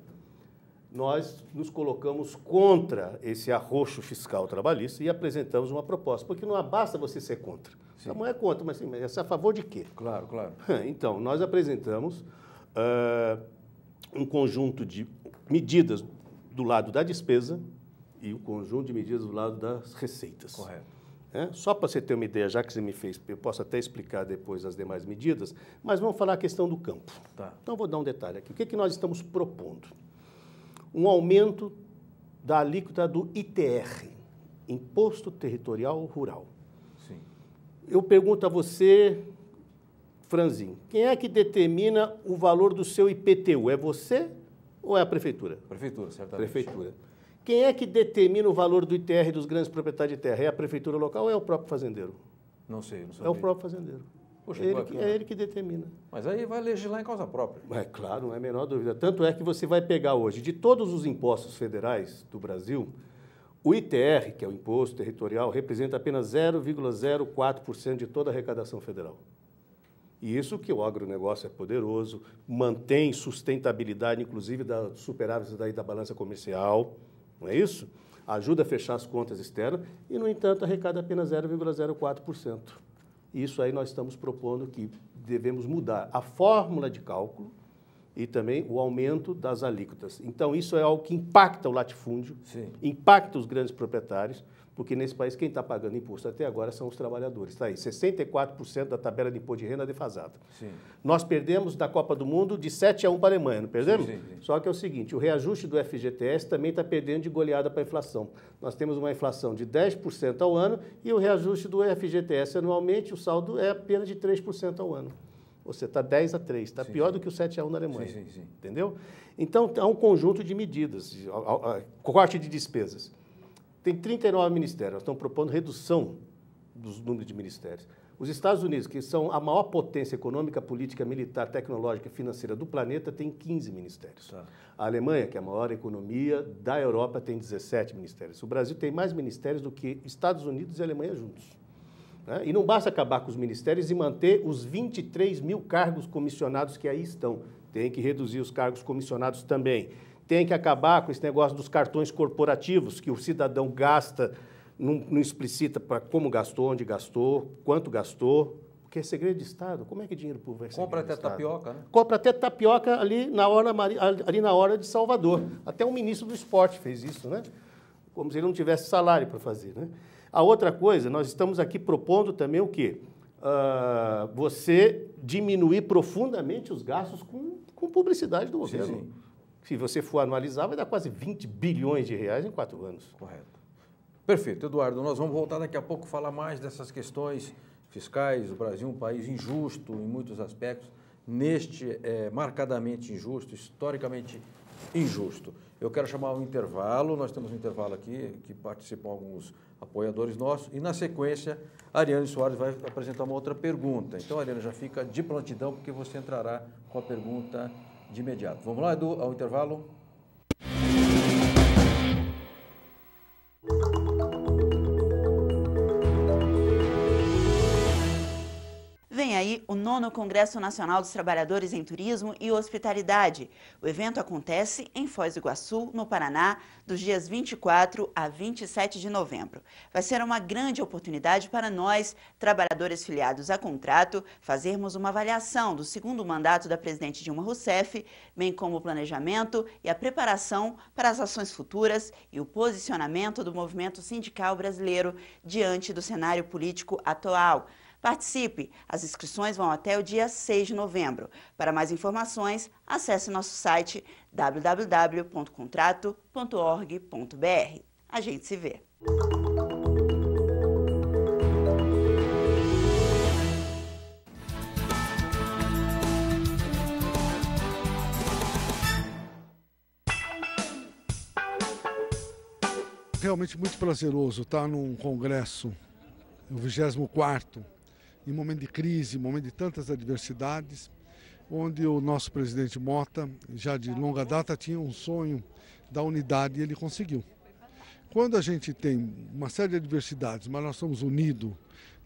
nós nos colocamos contra esse arroxo fiscal trabalhista e apresentamos uma proposta, porque não basta você ser contra. A mão é contra, mas você é a favor de quê? Claro, claro. Então, nós apresentamos um conjunto de medidas do lado da despesa e um conjunto de medidas do lado das receitas. Correto. Só para você ter uma ideia, já que você me fez, eu posso até explicar depois as demais medidas, mas vamos falar a questão do campo. Tá. Então, vou dar um detalhe aqui. O que nós estamos propondo? Um aumento da alíquota do ITR, Imposto Territorial Rural. Sim. Eu pergunto a você, Franzinho, quem é que determina o valor do seu IPTU? É você ou é a prefeitura? Prefeitura, certamente. Prefeitura. Quem é que determina o valor do ITR dos grandes proprietários de terra? É a prefeitura local ou é o próprio fazendeiro? Não sei, não sei. É o próprio fazendeiro. Poxa, É ele que determina. Mas aí vai legislar em causa própria. É claro, não é a menor dúvida. Tanto é que você vai pegar hoje, de todos os impostos federais do Brasil, o ITR, que é o Imposto Territorial, representa apenas 0,04% de toda a arrecadação federal. E isso que o agronegócio é poderoso, mantém sustentabilidade, inclusive, da superávit da balança comercial, não é isso? Ajuda a fechar as contas externas e, no entanto, arrecada apenas 0,04%. Isso aí nós estamos propondo que devemos mudar a fórmula de cálculo e também o aumento das alíquotas. Então, isso é algo que impacta o latifúndio, Sim. impacta os grandes proprietários, porque nesse país quem está pagando imposto até agora são os trabalhadores. Está aí, 64% da tabela de imposto de renda defasada. Sim. Nós perdemos da Copa do Mundo de 7-1 para a Alemanha, não perdemos? Sim. Só que é o seguinte, o reajuste do FGTS também está perdendo de goleada para a inflação. Nós temos uma inflação de 10% ao ano e o reajuste do FGTS anualmente, o saldo é apenas de 3% ao ano. Você está 10-3, está pior do que o 7-1 na Alemanha. Sim. Entendeu? Então, há um conjunto de medidas, corte de despesas. Tem 39 ministérios, nós estamos propondo redução dos números de ministérios. Os Estados Unidos, que são a maior potência econômica, política, militar, tecnológica e financeira do planeta, tem 15 ministérios. Tá. A Alemanha, que é a maior economia da Europa, tem 17 ministérios. O Brasil tem mais ministérios do que Estados Unidos e Alemanha juntos. Né? E não basta acabar com os ministérios e manter os 23 mil cargos comissionados que aí estão. Tem que reduzir os cargos comissionados também. Tem que acabar com esse negócio dos cartões corporativos, que o cidadão gasta, não explicita para como gastou, onde gastou, quanto gastou, porque é segredo de Estado. Como é que dinheiro público vai ser? Compra até tapioca, né? Compra até tapioca ali na hora de Salvador. Até o ministro do esporte fez isso, né? Como se ele não tivesse salário para fazer, né? A outra coisa, nós estamos aqui propondo também o quê? Você diminuir profundamente os gastos com publicidade do governo. Sim. Se você for anualizar, vai dar quase 20 bilhões de reais em 4 anos. Correto. Perfeito, Eduardo. Nós vamos voltar daqui a pouco a falar mais dessas questões fiscais. O Brasil é um país injusto em muitos aspectos. Neste marcadamente injusto, historicamente injusto. Eu quero chamar um intervalo. Nós temos um intervalo aqui, que participam alguns apoiadores nossos. E, na sequência, a Ariane Soares vai apresentar uma outra pergunta. Então, Ariane, já fica de prontidão, porque você entrará com a pergunta de imediato. Vamos lá, Edu, ao intervalo. Vem aí o 9º Congresso Nacional dos Trabalhadores em Turismo e Hospitalidade. O evento acontece em Foz do Iguaçu, no Paraná, dos dias 24 a 27 de novembro. Vai ser uma grande oportunidade para nós, trabalhadores filiados a contrato, fazermos uma avaliação do 2º mandato da presidente Dilma Rousseff, bem como o planejamento e a preparação para as ações futuras e o posicionamento do movimento sindical brasileiro diante do cenário político atual. Participe! As inscrições vão até o dia 6 de novembro. Para mais informações, acesse nosso site www.contrato.org.br. A gente se vê! Realmente muito prazeroso estar num congresso, o 24º, em momento de crise, em momento de tantas adversidades, onde o nosso presidente Mota, já de longa data, tinha um sonho da unidade e ele conseguiu. Quando a gente tem uma série de adversidades, mas nós somos unidos,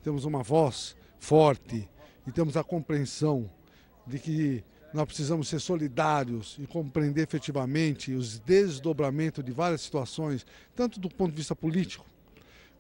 temos uma voz forte e temos a compreensão de que nós precisamos ser solidários e compreender efetivamente os desdobramentos de várias situações, tanto do ponto de vista político,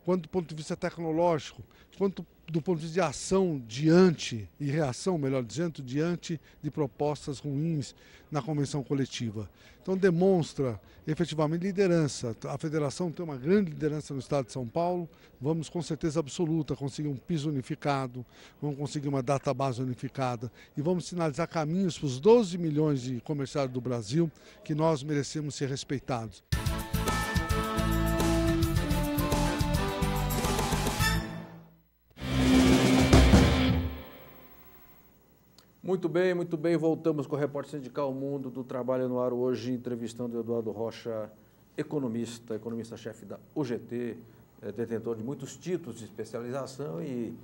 quanto do ponto de vista tecnológico, quanto do ponto de vista de ação diante, e reação, melhor dizendo, diante de propostas ruins na convenção coletiva. Então demonstra efetivamente liderança. A federação tem uma grande liderança no estado de São Paulo, vamos com certeza absoluta conseguir um piso unificado, vamos conseguir uma database unificada e vamos sinalizar caminhos para os 12 milhões de comerciários do Brasil que nós merecemos ser respeitados. Muito bem, voltamos com o Repórter Sindical Mundo do Trabalho no Ar, hoje entrevistando o Eduardo Rocha, economista-chefe da UGT, detentor de muitos títulos de especialização e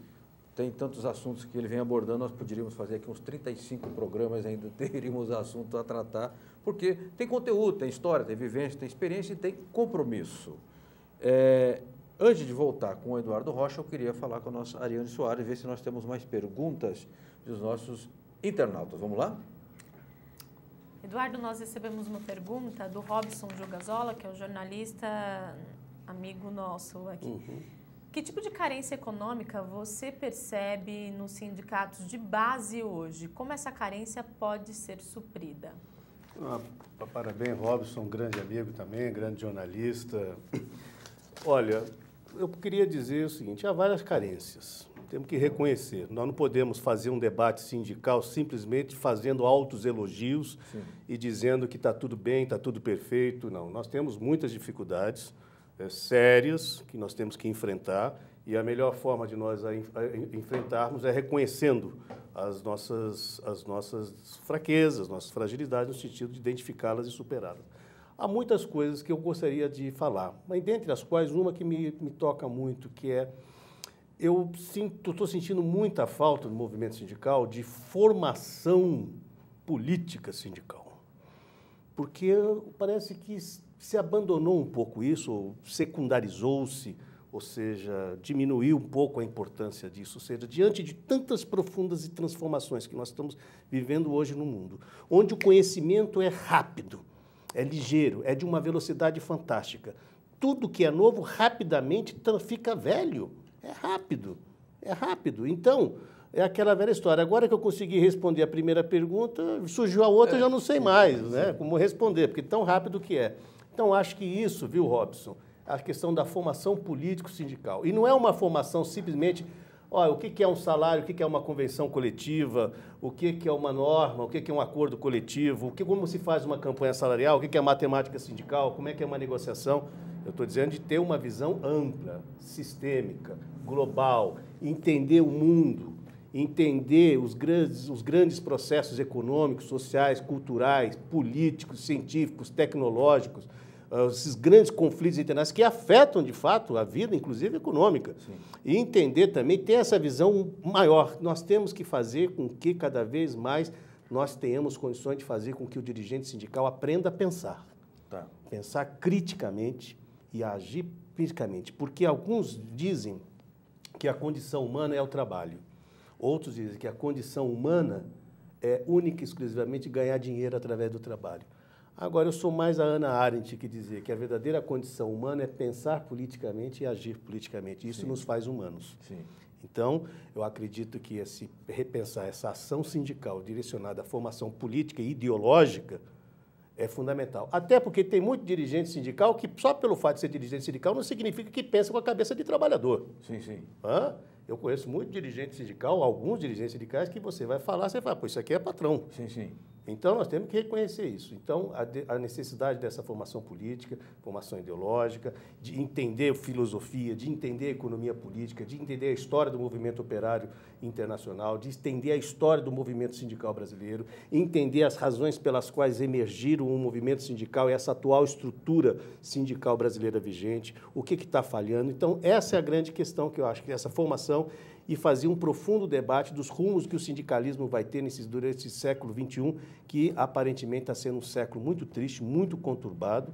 tem tantos assuntos que ele vem abordando, nós poderíamos fazer aqui uns 35 programas, ainda teríamos assunto a tratar, porque tem conteúdo, tem história, tem vivência, tem experiência e tem compromisso. Antes de voltar com o Eduardo Rocha, eu queria falar com a nossa Ariane Soares, ver se nós temos mais perguntas dos nossos internautas. Vamos lá? Eduardo, nós recebemos uma pergunta do Robson Giogazola, que é um jornalista amigo nosso aqui. Uhum. Que tipo de carência econômica você percebe nos sindicatos de base hoje? Como essa carência pode ser suprida? Parabéns, Robson, grande amigo também, grande jornalista. Olha, eu queria dizer o seguinte, há várias carências. Temos que reconhecer. Nós não podemos fazer um debate sindical simplesmente fazendo altos elogios e dizendo que está tudo bem, está tudo perfeito. Não, nós temos muitas dificuldades sérias que nós temos que enfrentar e a melhor forma de nós enfrentarmos é reconhecendo as nossas fraquezas, nossas fragilidades, no sentido de identificá-las e superá-las. Há muitas coisas que eu gostaria de falar, mas dentre as quais uma que me toca muito, que é eu estou sentindo muita falta no movimento sindical de formação política sindical, porque parece que se abandonou um pouco isso, ou secundarizou-se, ou seja, diminuiu um pouco a importância disso, ou seja, diante de tantas profundas transformações que nós estamos vivendo hoje no mundo, onde o conhecimento é rápido, é ligeiro, é de uma velocidade fantástica, tudo que é novo rapidamente fica velho. É rápido. Então, é aquela velha história. Agora que eu consegui responder a primeira pergunta, surgiu a outra, eu já não sei mais, né, como responder, porque tão rápido que é. Então, acho que isso, viu, Robson, a questão da formação político-sindical. E não é uma formação simplesmente, olha, o que é um salário, o que é uma convenção coletiva, o que é uma norma, o que é um acordo coletivo, como se faz uma campanha salarial, o que é matemática sindical, como é que é uma negociação. Eu estou dizendo de ter uma visão ampla, sistêmica, global, entender o mundo, entender os grandes processos econômicos, sociais, culturais, políticos, científicos, tecnológicos, esses grandes conflitos internacionais que afetam, de fato, a vida, inclusive econômica. Sim. E entender também, ter essa visão maior. Nós temos que fazer com que, cada vez mais, nós tenhamos condições de fazer com que o dirigente sindical aprenda a pensar. Tá. Pensar criticamente e agir criticamente. Porque alguns dizem que a condição humana é o trabalho. Outros dizem que a condição humana é única e exclusivamente ganhar dinheiro através do trabalho. Agora, eu sou mais a Hannah Arendt que dizer que a verdadeira condição humana é pensar politicamente e agir politicamente. Isso nos faz humanos. Sim. Então, eu acredito que repensar essa ação sindical direcionada à formação política e ideológica é fundamental. Até porque tem muito dirigente sindical que, só pelo fato de ser dirigente sindical, não significa que pensa com a cabeça de trabalhador. Sim. Eu conheço muito dirigente sindical, alguns dirigentes sindicais, que você vai falar, você fala, pô, isso aqui é patrão. Sim. Então, nós temos que reconhecer isso. Então, a necessidade dessa formação política, formação ideológica, de entender filosofia, de entender economia política, de entender a história do movimento operário internacional, de entender a história do movimento sindical brasileiro, entender as razões pelas quais emergiram o movimento sindical e essa atual estrutura sindical brasileira vigente, o que está falhando. Então, essa é a grande questão que eu acho, que essa formação e fazer um profundo debate dos rumos que o sindicalismo vai ter durante esse século XXI, que aparentemente está sendo um século muito triste, muito conturbado,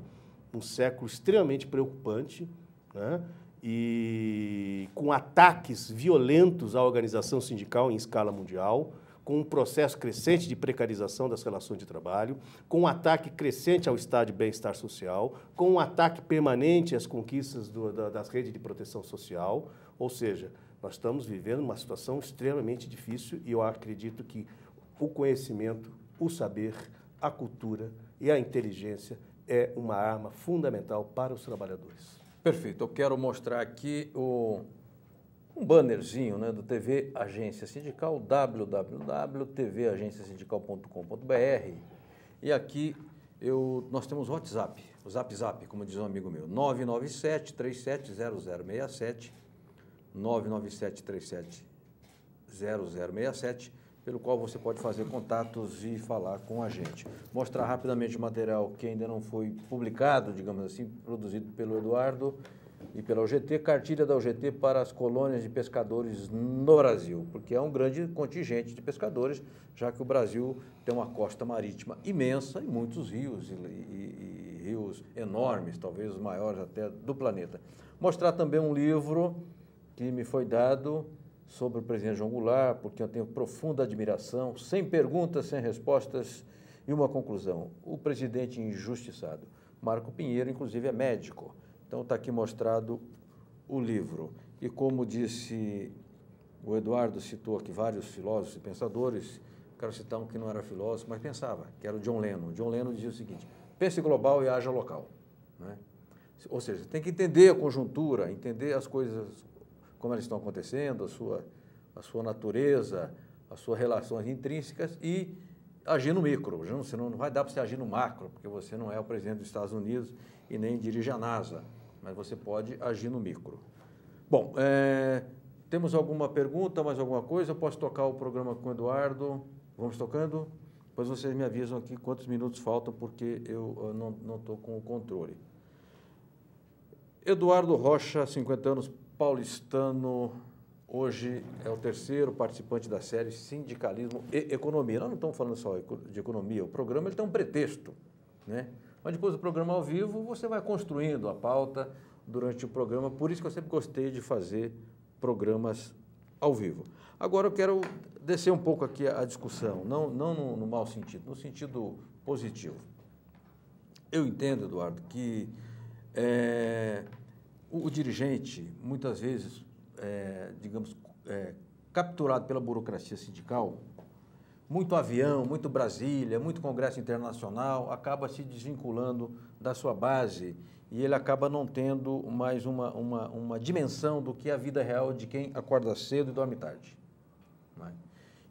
um século extremamente preocupante, né? E com ataques violentos à organização sindical em escala mundial, com um processo crescente de precarização das relações de trabalho, com um ataque crescente ao estado de bem-estar social, com um ataque permanente às conquistas das redes de proteção social, ou seja, nós estamos vivendo uma situação extremamente difícil e eu acredito que o conhecimento, o saber, a cultura e a inteligência é uma arma fundamental para os trabalhadores. Perfeito. Eu quero mostrar aqui um bannerzinho, né, do TV Agência Sindical, www.tvagenciasindical.com.br. E aqui nós temos o WhatsApp, o Zap, como diz um amigo meu, 997-370067, 997-370067, pelo qual você pode fazer contatos e falar com a gente. Mostrar rapidamente o material que ainda não foi publicado, digamos assim, produzido pelo Eduardo e pela UGT, cartilha da UGT para as colônias de pescadores no Brasil, porque é um grande contingente de pescadores, já que o Brasil tem uma costa marítima imensa e muitos rios, e rios enormes, talvez os maiores até do planeta. Mostrar também um livro que me foi dado sobre o presidente João Goulart, porque eu tenho profunda admiração, sem perguntas, sem respostas, e uma conclusão: o presidente injustiçado. Marco Pinheiro, inclusive, é médico. Então, está aqui mostrado o livro. E como disse o Eduardo, citou aqui vários filósofos e pensadores, quero citar um que não era filósofo, mas pensava, que era o John Lennon. John Lennon dizia o seguinte: pense global e haja local. Né? Ou seja, tem que entender a conjuntura, entender as coisas como elas estão acontecendo, a sua natureza, as suas relações intrínsecas e agir no micro. Senão não vai dar para você agir no macro, porque você não é o presidente dos Estados Unidos e nem dirige a NASA, mas você pode agir no micro. Bom, temos alguma pergunta, mais alguma coisa? Eu posso tocar o programa com o Eduardo? Vamos tocando? Depois vocês me avisam aqui quantos minutos faltam, porque eu não estou com o controle. Eduardo Rocha, 50 anos, paulistano, hoje é o terceiro participante da série Sindicalismo e Economia. Nós não estamos falando só de economia, o programa ele tem um pretexto, né? Mas depois do programa ao vivo, você vai construindo a pauta durante o programa, por isso que eu sempre gostei de fazer programas ao vivo. Agora eu quero descer um pouco aqui a discussão, não no mau sentido, no sentido positivo. Eu entendo, Eduardo, que o dirigente, muitas vezes, capturado pela burocracia sindical, muito avião, muito Brasília, muito congresso internacional, acaba se desvinculando da sua base e ele acaba não tendo mais uma dimensão do que é a vida real de quem acorda cedo e dorme tarde. Né?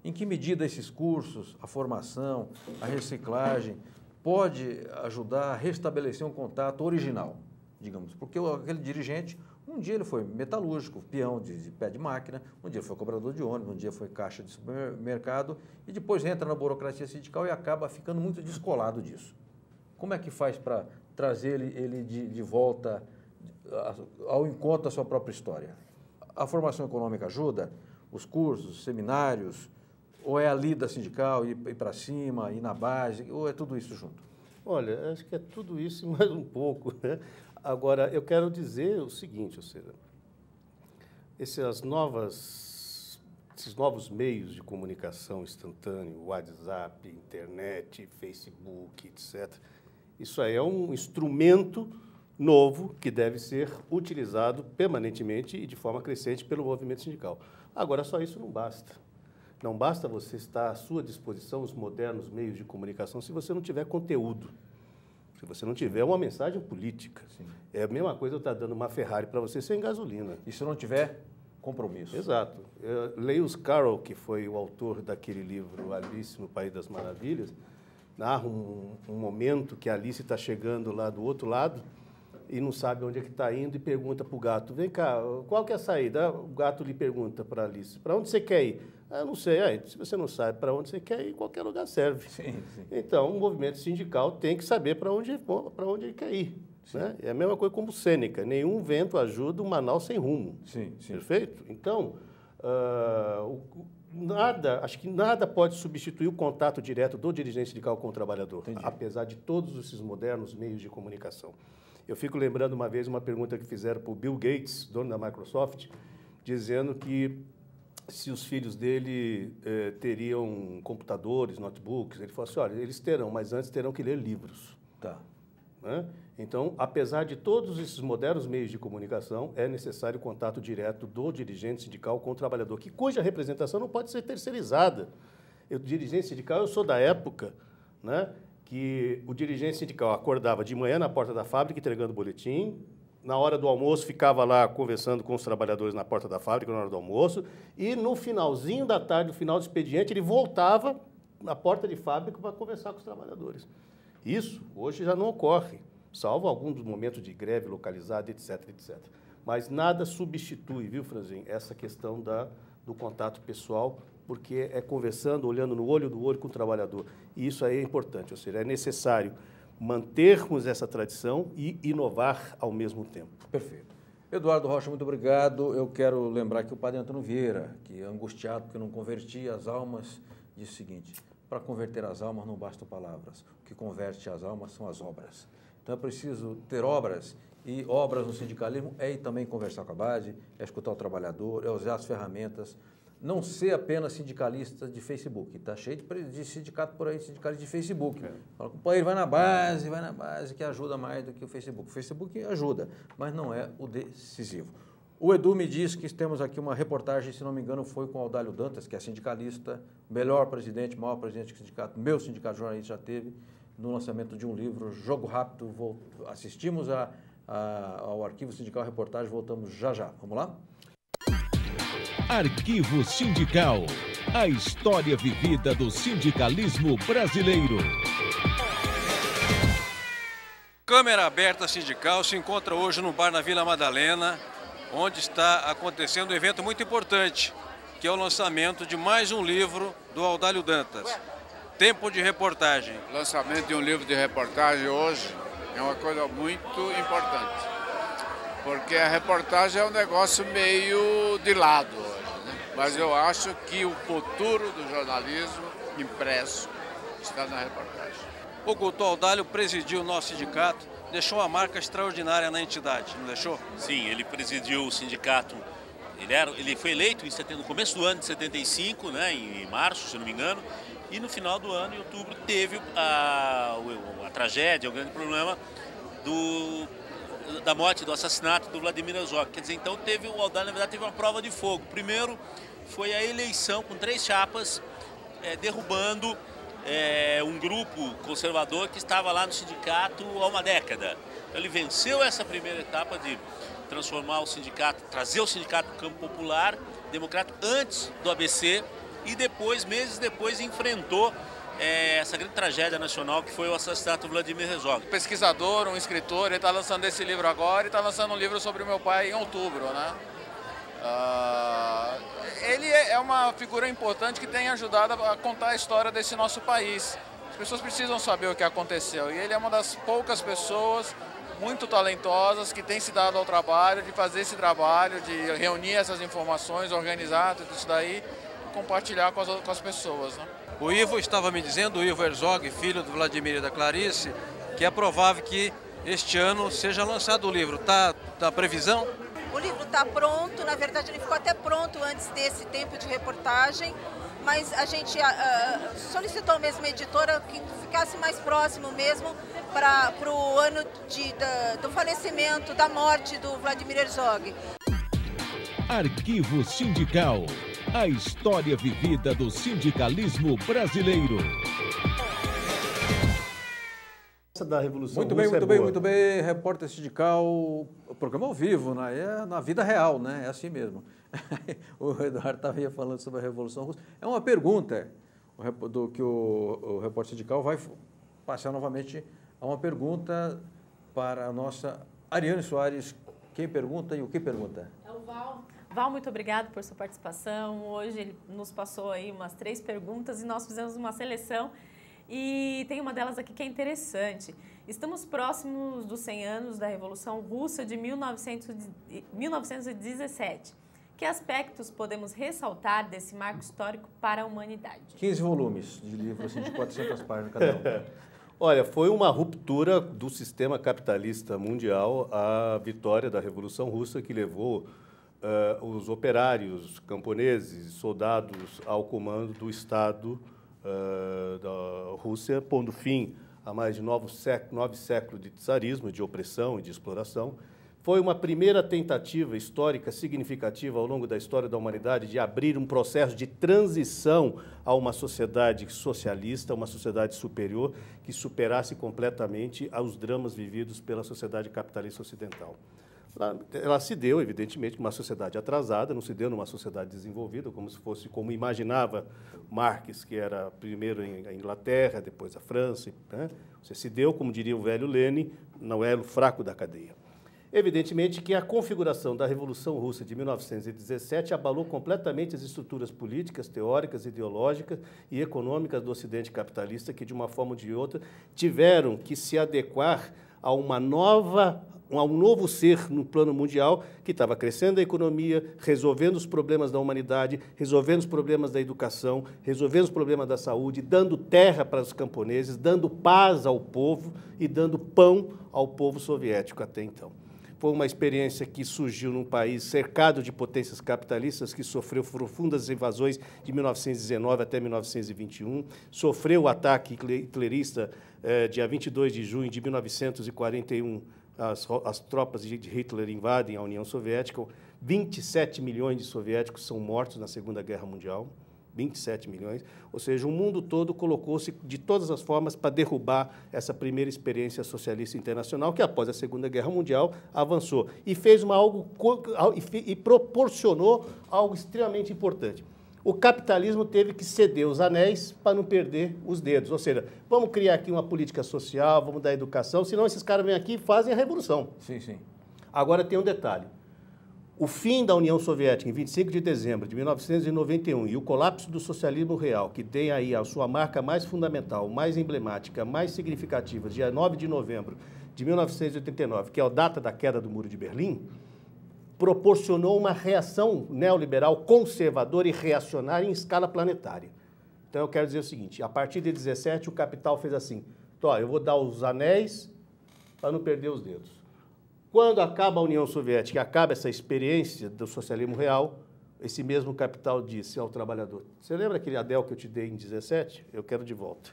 Em que medida esses cursos, a formação, a reciclagem, pode ajudar a restabelecer um contato original, digamos, porque aquele dirigente, um dia ele foi metalúrgico, peão de pé de máquina, um dia foi cobrador de ônibus, um dia foi caixa de supermercado e depois entra na burocracia sindical e acaba ficando muito descolado disso. Como é que faz para trazer ele de volta ao encontro da sua própria história? A formação econômica ajuda? Os cursos, os seminários? Ou é a lida sindical, ir para cima, ir na base? Ou é tudo isso junto? Olha, acho que é tudo isso e mais um pouco, né? Agora, eu quero dizer o seguinte, ou seja, esses novos meios de comunicação instantâneo, WhatsApp, internet, Facebook, etc., isso aí é um instrumento novo que deve ser utilizado permanentemente e de forma crescente pelo movimento sindical. Agora, só isso não basta. Não basta você estar à sua disposição, os modernos meios de comunicação, se você não tiver conteúdo. Se você não tiver uma mensagem política. Sim. É a mesma coisa eu estar dando uma Ferrari para você sem gasolina. E se não tiver compromisso. Exato. Lewis Carroll, que foi o autor daquele livro Alice no País das Maravilhas, narra um momento que a Alice está chegando lá do outro lado e não sabe onde é que está indo e pergunta para o gato: vem cá, qual que é a saída? O gato lhe pergunta para a Alice: para onde você quer ir? Ah, não sei. Se você não sabe para onde você quer ir, qualquer lugar serve. Sim. Então, o movimento sindical tem que saber para onde ele quer ir. Né? É a mesma coisa como Sêneca: nenhum vento ajuda um Manaus sem rumo. Sim. Perfeito? Então, acho que nada pode substituir o contato direto do dirigente sindical com o trabalhador, apesar de todos esses modernos meios de comunicação. Eu fico lembrando uma vez uma pergunta que fizeram para o Bill Gates, dono da Microsoft, dizendo que se os filhos dele teriam computadores, notebooks. Ele falou assim, olha, eles terão, mas antes terão que ler livros. Tá. Né? Então, apesar de todos esses modernos meios de comunicação, é necessário o contato direto do dirigente sindical com o trabalhador, cuja representação não pode ser terceirizada. O dirigente sindical, eu sou da época, né, que o dirigente sindical acordava de manhã na porta da fábrica entregando boletim, na hora do almoço ficava lá conversando com os trabalhadores na porta da fábrica na hora do almoço, e no finalzinho da tarde, no final do expediente, ele voltava na porta de fábrica para conversar com os trabalhadores. Isso hoje já não ocorre, salvo alguns momentos de greve localizada, etc, etc. Mas nada substitui, viu, Franzin, essa questão do contato pessoal, porque é conversando, olhando no olho do olho com o trabalhador. E isso aí é importante, ou seja, é necessário mantermos essa tradição e inovar ao mesmo tempo. Perfeito. Eduardo Rocha, muito obrigado. Eu quero lembrar que o padre Antônio Vieira, que é angustiado porque não convertia as almas, disse o seguinte: para converter as almas não bastam palavras, o que converte as almas são as obras. Então é preciso ter obras, e obras no sindicalismo é ir também conversar com a base, é escutar o trabalhador, é usar as ferramentas. Não ser apenas sindicalista de Facebook. Está cheio de sindicato por aí, sindicalista de Facebook. Fala, companheiro, vai na base, que ajuda mais do que o Facebook. O Facebook ajuda, mas não é o decisivo. O Edu me disse que temos aqui uma reportagem, se não me engano, foi com o Audálio Dantas, que é sindicalista, melhor presidente, maior presidente que o sindicato, meu sindicato jornalista já teve, no lançamento de um livro, Jogo Rápido. Assistimos ao Arquivo Sindical Reportagem, voltamos já já. Vamos lá? Arquivo Sindical. A história vivida do sindicalismo brasileiro. Câmara Aberta Sindical se encontra hoje no bar na Vila Madalena, onde está acontecendo um evento muito importante, que é o lançamento de mais um livro do Audálio Dantas, Tempo de Reportagem. O lançamento de um livro de reportagem hoje é uma coisa muito importante, porque a reportagem é um negócio meio de lado hoje, né? Mas eu acho que o futuro do jornalismo impresso está na reportagem. O Guto Audálio presidiu o nosso sindicato, deixou uma marca extraordinária na entidade, não deixou? Sim, ele presidiu o sindicato, ele foi eleito no começo do ano de 75, né, em março, se não me engano, e no final do ano, em outubro, teve a tragédia, o grande problema da morte, do assassinato do Vladimir Herzog. Quer dizer, então o Audálio, na verdade, teve uma prova de fogo. Primeiro foi a eleição com 3 chapas, derrubando um grupo conservador que estava lá no sindicato há uma década. Então, ele venceu essa primeira etapa de transformar o sindicato, trazer o sindicato para o campo popular, democrático, antes do ABC, e depois, meses depois, enfrentou essa grande tragédia nacional que foi o assassinato do Vladimir Herzog. Um pesquisador, um escritor, ele está lançando esse livro agora e está lançando um livro sobre o meu pai em outubro, né? Ele é uma figura importante que tem ajudado a contar a história desse nosso país. As pessoas precisam saber o que aconteceu e ele é uma das poucas pessoas muito talentosas que tem se dado ao trabalho de fazer esse trabalho, de reunir essas informações, organizar tudo isso daí e compartilhar com as pessoas, né? O Ivo estava me dizendo, o Ivo Herzog, filho do Vladimir e da Clarice, que é provável que este ano seja lançado o livro. Está a previsão? O livro está pronto, na verdade ele ficou até pronto antes desse tempo de reportagem, mas a gente solicitou mesmo a editora que ficasse mais próximo mesmo para o ano do falecimento, da morte do Vladimir Herzog. Arquivo Sindical. A história vivida do sindicalismo brasileiro. Da Revolução muito bem, muito bem. Repórter sindical, o programa ao vivo, né? É na vida real, né? É assim mesmo. O Eduardo estava falando sobre a Revolução Russa. É uma pergunta do que o repórter sindical vai passar novamente a uma pergunta para a nossa Ariane Soares. Quem pergunta e o que pergunta? É o Val. Val, muito obrigado por sua participação. Hoje ele nos passou aí umas 3 perguntas e nós fizemos uma seleção. E tem uma delas aqui que é interessante. Estamos próximos dos 100 anos da Revolução Russa de 1917. Que aspectos podemos ressaltar desse marco histórico para a humanidade? 15 volumes de livro, assim, de 400 páginas cada um. Olha, foi uma ruptura do sistema capitalista mundial à vitória da Revolução Russa que levou os operários, camponeses, soldados ao comando do Estado da Rússia, pondo fim a mais de 9 séculos de czarismo, de opressão e de exploração. Foi uma primeira tentativa histórica significativa ao longo da história da humanidade de abrir um processo de transição a uma sociedade socialista, uma sociedade superior, que superasse completamente os dramas vividos pela sociedade capitalista ocidental. Ela se deu, evidentemente, numa sociedade atrasada, não se deu numa sociedade desenvolvida, como se fosse, como imaginava Marx, que era primeiro a Inglaterra, depois a França, né? Você se deu, como diria o velho Lenin, no elo fraco da cadeia. Evidentemente que a configuração da Revolução Russa de 1917 abalou completamente as estruturas políticas, teóricas, ideológicas e econômicas do Ocidente capitalista, que, de uma forma ou de outra, tiveram que se adequar a um novo ser no plano mundial que estava crescendo a economia, resolvendo os problemas da humanidade, resolvendo os problemas da educação, resolvendo os problemas da saúde, dando terra para os camponeses, dando paz ao povo e dando pão ao povo soviético até então. Foi uma experiência que surgiu num país cercado de potências capitalistas, que sofreu profundas invasões de 1919 até 1921, sofreu o ataque hitlerista dia 22 de junho de 1941, as tropas de Hitler invadem a União Soviética, 27 milhões de soviéticos são mortos na Segunda Guerra Mundial, 27 milhões, ou seja, o mundo todo colocou-se de todas as formas para derrubar essa primeira experiência socialista internacional, que após a Segunda Guerra Mundial avançou e fez e proporcionou algo extremamente importante. O capitalismo teve que ceder os anéis para não perder os dedos, ou seja, vamos criar aqui uma política social, vamos dar educação, senão esses caras vêm aqui e fazem a revolução. Sim, sim. Agora tem um detalhe. O fim da União Soviética, em 25 de dezembro de 1991, e o colapso do socialismo real, que tem aí a sua marca mais fundamental, mais emblemática, mais significativa, dia 9 de novembro de 1989, que é a data da queda do Muro de Berlim, proporcionou uma reação neoliberal conservadora e reacionária em escala planetária. Então, eu quero dizer o seguinte, a partir de 17, o capital fez assim, eu vou dar os anéis para não perder os dedos. Quando acaba a União Soviética, acaba essa experiência do socialismo real, esse mesmo capital disse ao trabalhador, você lembra aquele anel que eu te dei em 17? Eu quero de volta.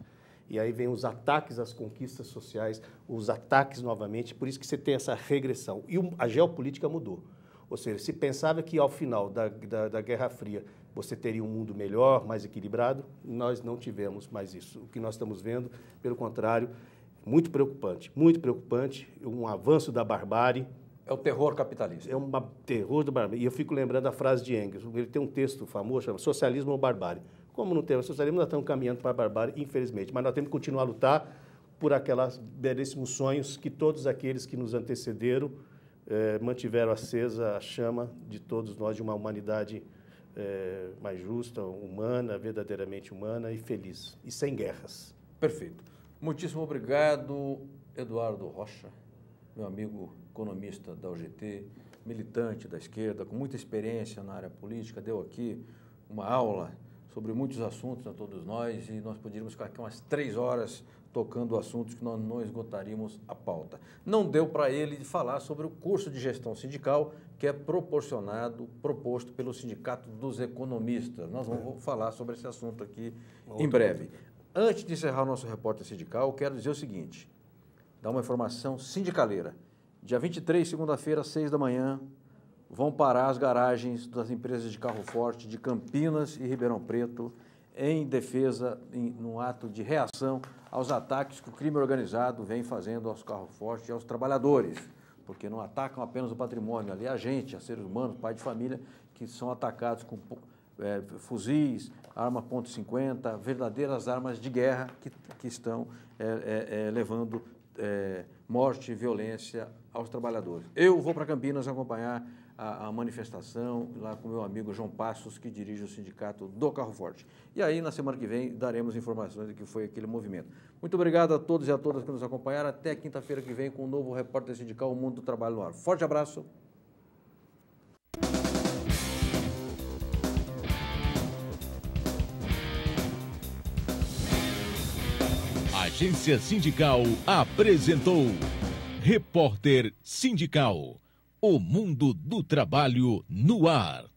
E aí vem os ataques às conquistas sociais, os ataques novamente, por isso que você tem essa regressão. E a geopolítica mudou. Ou seja, se pensava que ao final da Guerra Fria você teria um mundo melhor, mais equilibrado, nós não tivemos mais isso. O que nós estamos vendo, pelo contrário, muito preocupante, um avanço da barbárie. É o terror capitalista. É um terror da barbárie. E eu fico lembrando a frase de Engels, ele tem um texto famoso, chama Socialismo ou Barbárie. Como não temos socialismo, nós estamos caminhando para a barbárie, infelizmente, mas nós temos que continuar a lutar por aqueles belíssimos sonhos que todos aqueles que nos antecederam mantiveram acesa a chama de todos nós, de uma humanidade mais justa, humana, verdadeiramente humana e feliz, e sem guerras. Perfeito. Muitíssimo obrigado, Eduardo Rocha, meu amigo economista da UGT, militante da esquerda, com muita experiência na área política, deu aqui uma aula sobre muitos assuntos a todos nós e nós poderíamos ficar aqui umas 3 horas tocando assuntos que nós não esgotaríamos a pauta. Não deu para ele falar sobre o curso de gestão sindical que é proposto pelo Sindicato dos Economistas. Nós vamos falar sobre esse assunto aqui em breve. Antes de encerrar o nosso repórter sindical, eu quero dizer o seguinte, dar uma informação sindicaleira. Dia 23, segunda-feira, às 6 da manhã, vão parar as garagens das empresas de carro forte de Campinas e Ribeirão Preto em defesa, num ato de reação aos ataques que o crime organizado vem fazendo aos carros fortes e aos trabalhadores, porque não atacam apenas o patrimônio, ali a gente, a seres humanos, pai de família, que são atacados com fuzis, arma .50, verdadeiras armas de guerra que estão levando morte e violência aos trabalhadores. Eu vou para Campinas acompanhar a manifestação lá com meu amigo João Passos, que dirige o sindicato do Carro Forte. E aí, na semana que vem, daremos informações do que foi aquele movimento. Muito obrigado a todos e a todas que nos acompanharam. Até quinta-feira que vem com um novo repórter sindical, O Mundo do Trabalho no Ar. Forte abraço. A Agência Sindical apresentou Repórter Sindical. O mundo do trabalho no ar.